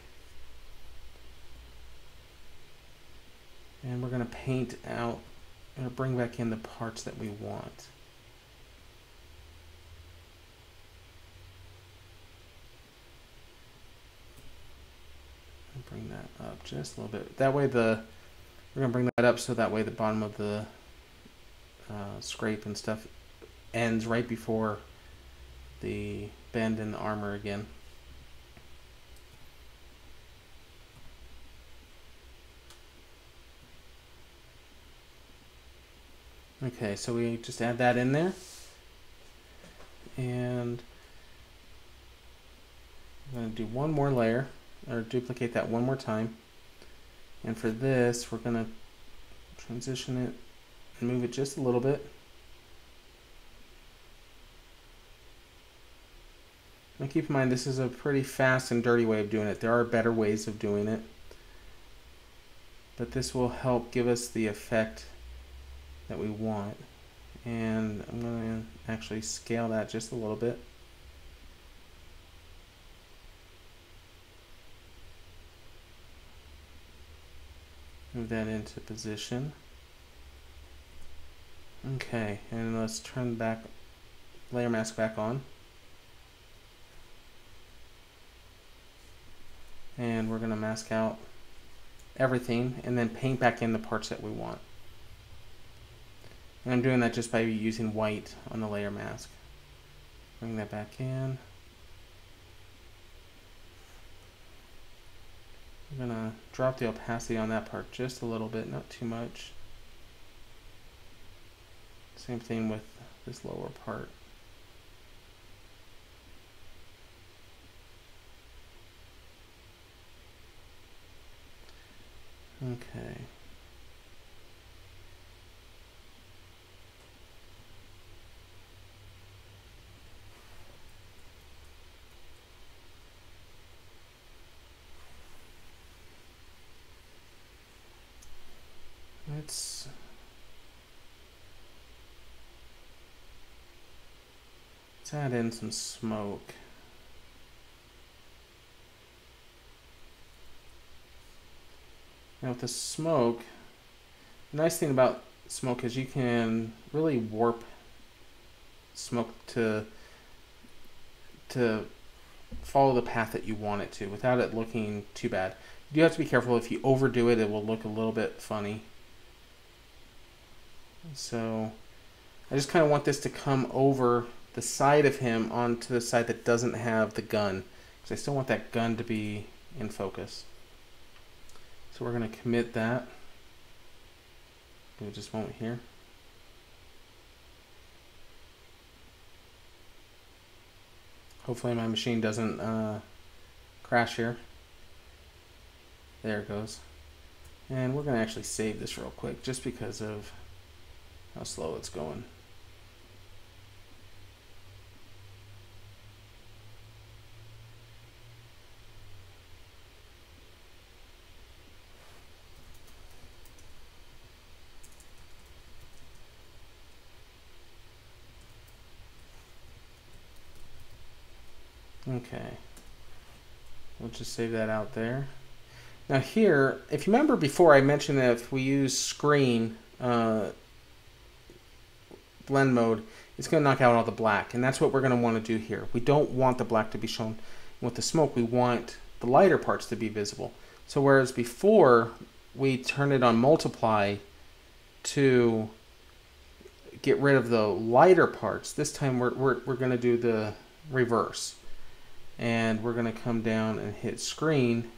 And we're going to paint out, or bring back in the parts that we want. Bring that up just a little bit. That way we're going to bring that up so that way the bottom of the scrape and stuff ends right before the bend in the armor again. Okay, so we just add that in there, and I'm going to do one more layer, or duplicate that one more time. And for this, we're going to transition it and move it just a little bit. And keep in mind, this is a pretty fast and dirty way of doing it. There are better ways of doing it, but this will help give us the effect that we want. And I'm going to actually scale that just a little bit. Move that into position. Okay, and let's turn back layer mask back on. And we're going to mask out everything and then paint back in the parts that we want. And I'm doing that just by using white on the layer mask. Bring that back in. I'm going to drop the opacity on that part just a little bit, not too much. Same thing with this lower part. Okay. Let's add in some smoke. Now with the smoke, the nice thing about smoke is you can really warp smoke to follow the path that you want it to without it looking too bad. You do have to be careful. If you overdo it, it will look a little bit funny. So I just kind of want this to come over the side of him onto the side that doesn't have the gun, because I still want that gun to be in focus. So we're going to commit that. We just won't here. Hopefully my machine doesn't crash here. There it goes. And we're going to actually save this real quick just because of how slow it's going. Okay, we'll just save that out there. Now here, if you remember before, I mentioned that if we use screen blend mode, it's going to knock out all the black, and that's what we're going to want to do here. We don't want the black to be shown. With the smoke, we want the lighter parts to be visible. So whereas before we turn it on multiply to get rid of the lighter parts, this time we're going to do the reverse. And we're going to come down and hit screen,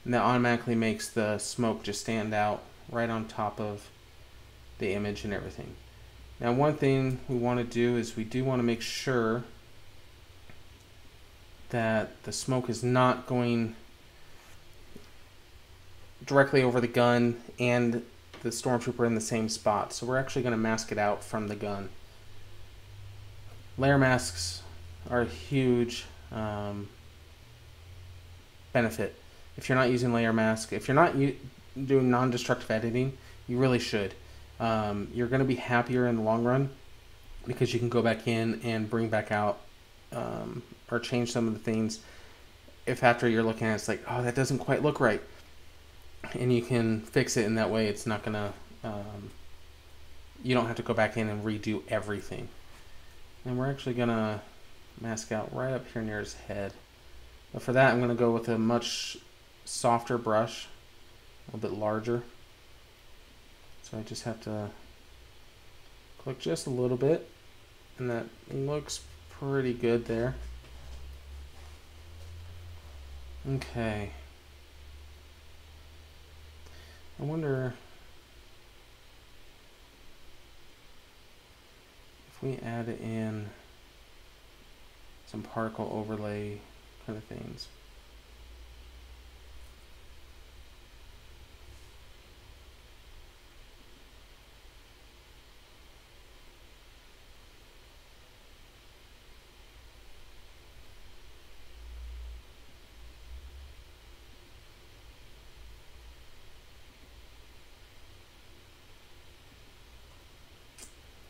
and that automatically makes the smoke just stand out right on top of the image and everything. Now one thing we want to do is we do want to make sure that the smoke is not going directly over the gun and the Stormtrooper in the same spot. So we're actually going to mask it out from the gun. Layer masks are huge. benefit. If you're not using layer mask, if you're not doing non-destructive editing, you really should. You're going to be happier in the long run because you can go back in and bring back out or change some of the things if after you're looking at it, it's like, oh, that doesn't quite look right. And you can fix it in that way. It's not going to, you don't have to go back in and redo everything. And we're actually going to mask out right up here near his head. But for that, I'm going to go with a much softer brush, a little bit larger. So I just have to click just a little bit, and that looks pretty good there. Okay. I wonder if we add in some particle overlay kind of things.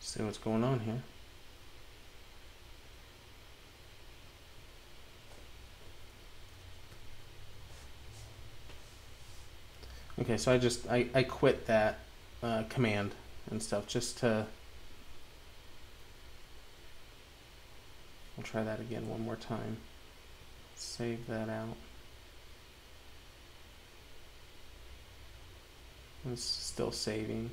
See what's going on here. Okay, so I quit that command and stuff just to, I'll try that again one more time. Save that out. It's still saving.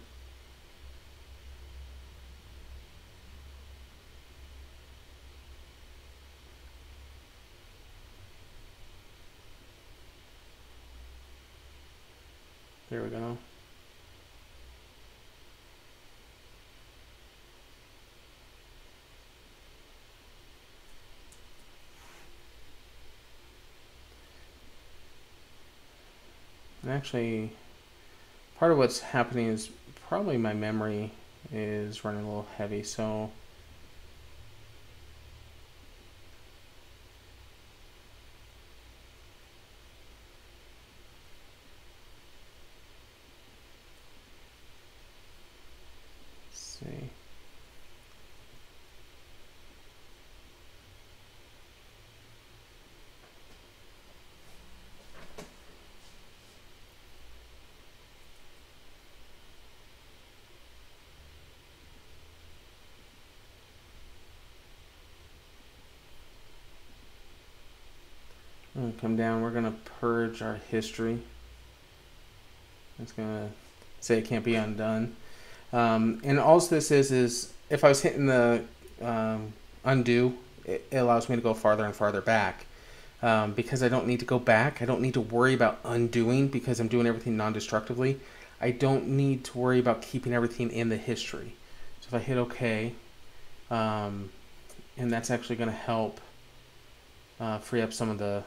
There we go. And actually, part of what's happening is probably my memory is running a little heavy, so see. I'm gonna come down, we're gonna purge our history. It's gonna say it can't be undone. And all this is if I was hitting the undo, it allows me to go farther and farther back. Because I don't need to go back, I don't need to worry about undoing because I'm doing everything non-destructively. I don't need to worry about keeping everything in the history. So if I hit OK, and that's actually going to help free up some of the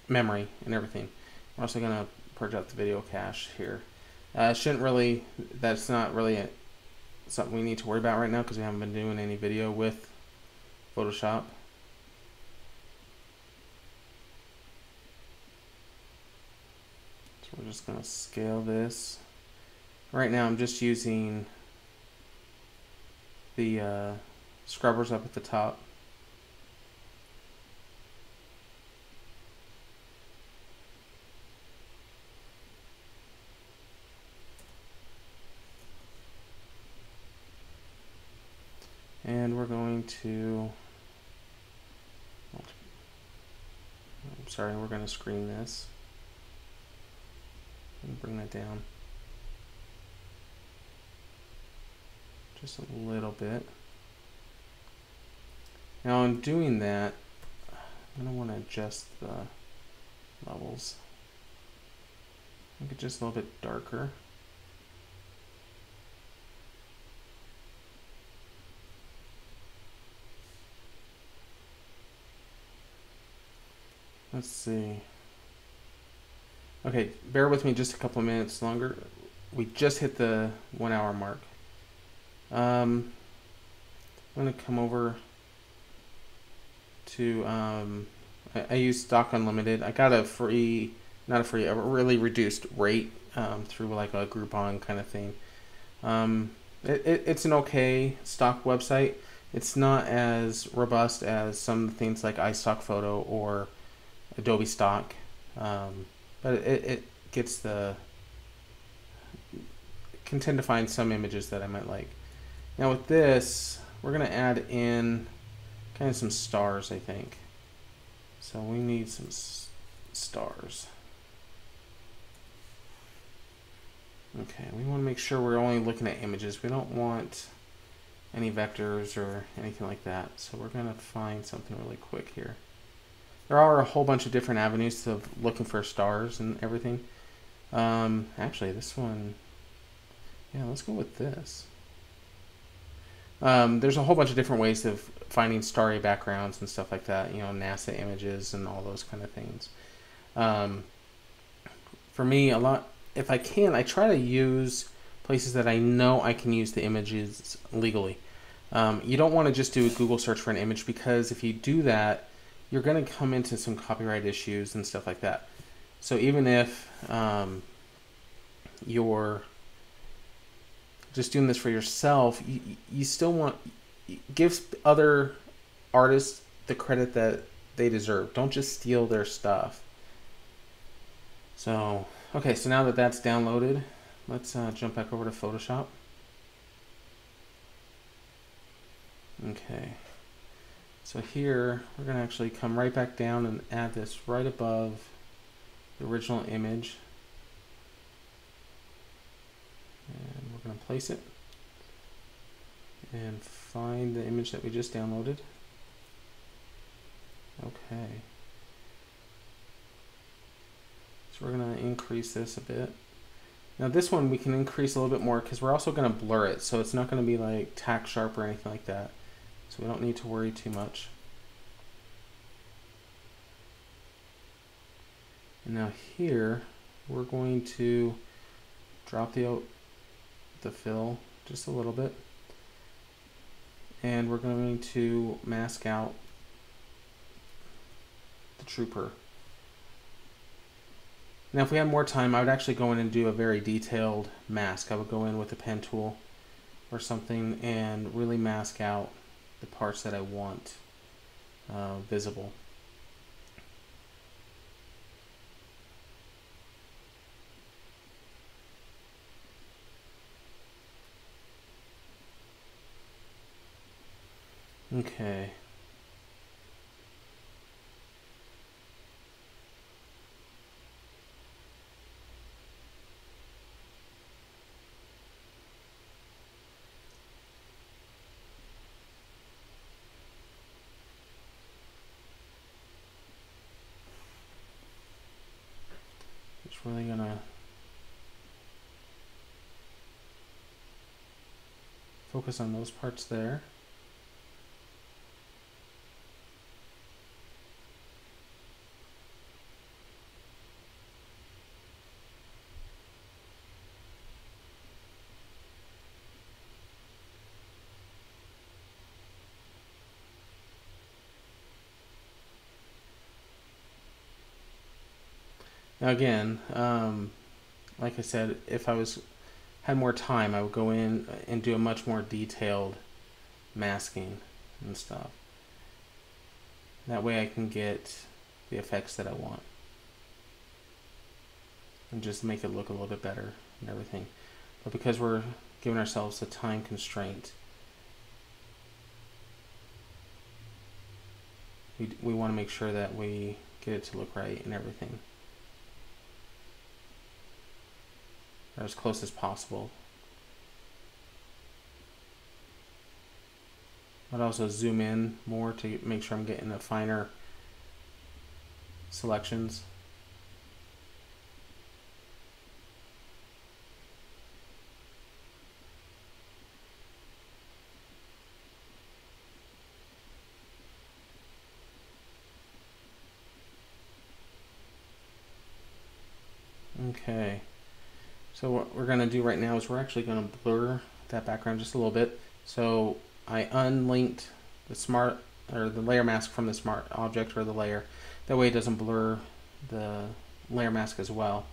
memory and everything. We're also going to purge out the video cache here. Shouldn't really, that's not really something we need to worry about right now because we haven't been doing any video with Photoshop. So we're just going to scale this. Right now I'm just using the scrubbers up at the top. And we're going to, I'm sorry, we're going to screen this and bring that down just a little bit. Now in doing that, I'm going to want to adjust the levels. Make it just a little bit darker. Let's see. Okay, bear with me just a couple of minutes longer. We just hit the 1 hour mark. I'm going to come over to, I use Stock Unlimited. I got a free, not a free, a really reduced rate through like a Groupon kind of thing. It's an okay stock website. It's not as robust as some things like iStock Photo or Adobe Stock, but it gets the, can tend to find some images that I might like. Now with this, we're going to add in kind of some stars, I think. So we need some stars. Okay, we want to make sure we're only looking at images. We don't want any vectors or anything like that. So we're going to find something really quick here. There are a whole bunch of different avenues of looking for stars and everything. Actually, this one, yeah, let's go with this. There's a whole bunch of different ways of finding starry backgrounds and stuff like that, you know, NASA images and all those kind of things. For me, a lot, if I can, I try to use places that I know I can use the images legally. You don't want to just do a Google search for an image, because if you do that, you're going to come into some copyright issues and stuff like that. So even if you're just doing this for yourself, you still want, give other artists the credit that they deserve. Don't just steal their stuff. So, okay, so now that that's downloaded, let's jump back over to Photoshop. Okay, so here we're going to actually come right back down and add this right above the original image. And we're going to place it and find the image that we just downloaded. Okay. So we're going to increase this a bit. Now this one we can increase a little bit more because we're also going to blur it, so it's not going to be like tack sharp or anything like that. So we don't need to worry too much. And now here we're going to drop the fill just a little bit, and we're going to mask out the trooper. Now if we had more time, I would actually go in and do a very detailed mask. I would go in with a pen tool or something and really mask out the parts that I want visible. Okay. Just really gonna focus on those parts there. Now again, like I said, if I had more time, I would go in and do a much more detailed masking and stuff. That way I can get the effects that I want and just make it look a little bit better and everything. But because we're giving ourselves a time constraint, we want to make sure that we get it to look right and everything, or as close as possible. I'd also zoom in more to make sure I'm getting the finer selections. Okay, so what we're going to do right now is we're actually going to blur that background just a little bit. So I unlinked the Smart or the layer mask from the smart object or the layer. That way it doesn't blur the layer mask as well.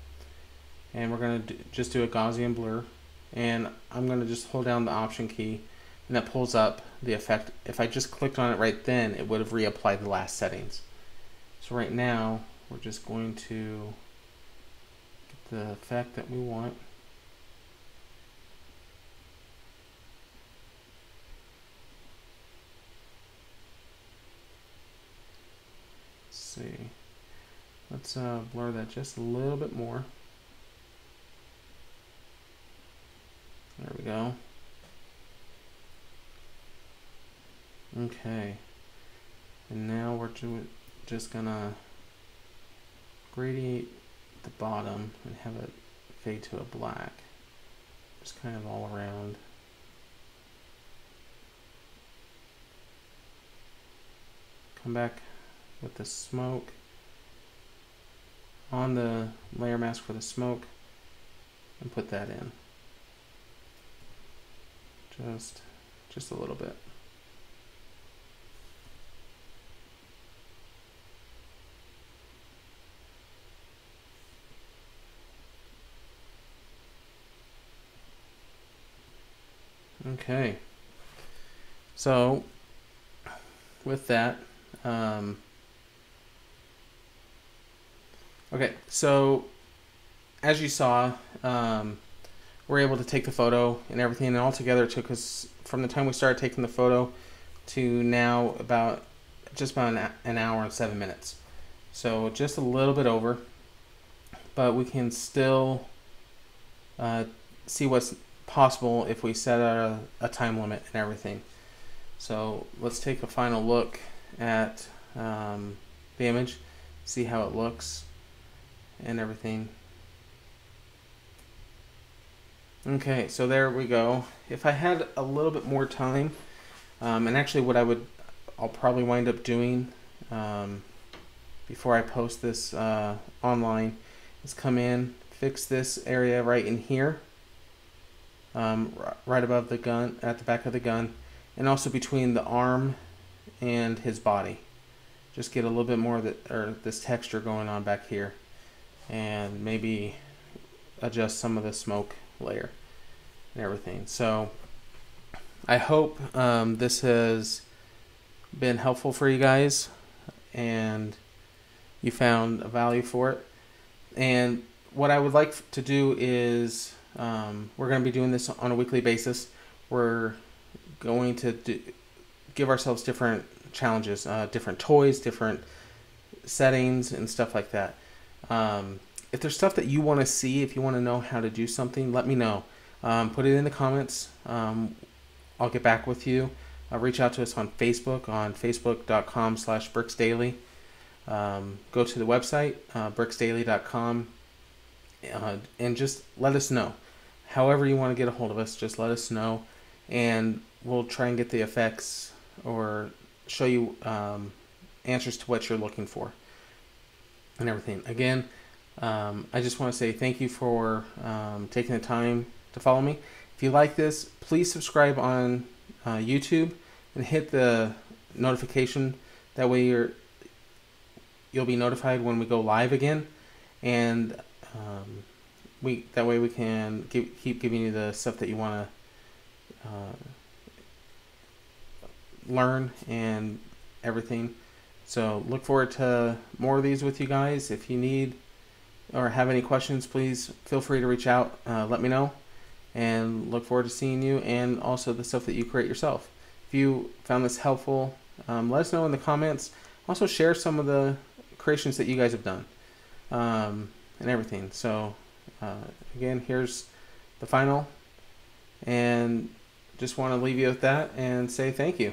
And we're going to just do a Gaussian blur, and I'm going to just hold down the Option key, and that pulls up the effect. If I just clicked on it right then, it would have reapplied the last settings. So right now we're just going to get the effect that we want. Let's see. Let's blur that just a little bit more. There we go. Okay. And now we're just gonna gradient the bottom and have it fade to a black. Just kind of all around. Come back with the smoke on the layer mask for the smoke and put that in. Just a little bit. Okay. So with that, okay, so as you saw, we're able to take the photo and everything, and altogether it took us from the time we started taking the photo to now just about an hour and 7 minutes. So just a little bit over, but we can still see what's possible if we set a time limit and everything. So let's take a final look at the image, see how it looks and everything. Okay, so there we go. If I had a little bit more time, and actually what I'll probably wind up doing before I post this online is come in, fix this area right in here, right above the gun, at the back of the gun, and also between the arm and his body. Just get a little bit more of this texture going on back here, and maybe adjust some of the smoke layer and everything. So I hope this has been helpful for you guys and you found a value for it. And what I would like to do is we're going to be doing this on a weekly basis. We're going to give ourselves different challenges, different toys, different settings and stuff like that. If there's stuff that you want to see, if you want to know how to do something, let me know. Put it in the comments. I'll get back with you. Reach out to us on Facebook, on facebook.com/BricksDaily. Go to the website, BricksDaily.com, and just let us know. However you want to get a hold of us, just let us know, and we'll try and get the effects or show you answers to what you're looking for and everything. Again, I just want to say thank you for taking the time to follow me. If you like this, please subscribe on YouTube and hit the notification. That way you'll be notified when we go live again, and that way we can keep giving you the stuff that you want to learn and everything. So look forward to more of these with you guys. If you need or have any questions, please feel free to reach out. Let me know, and look forward to seeing you and also the stuff that you create yourself. If you found this helpful, let us know in the comments. Also share some of the creations that you guys have done and everything. So again, here's the final, and just want to leave you with that and say thank you.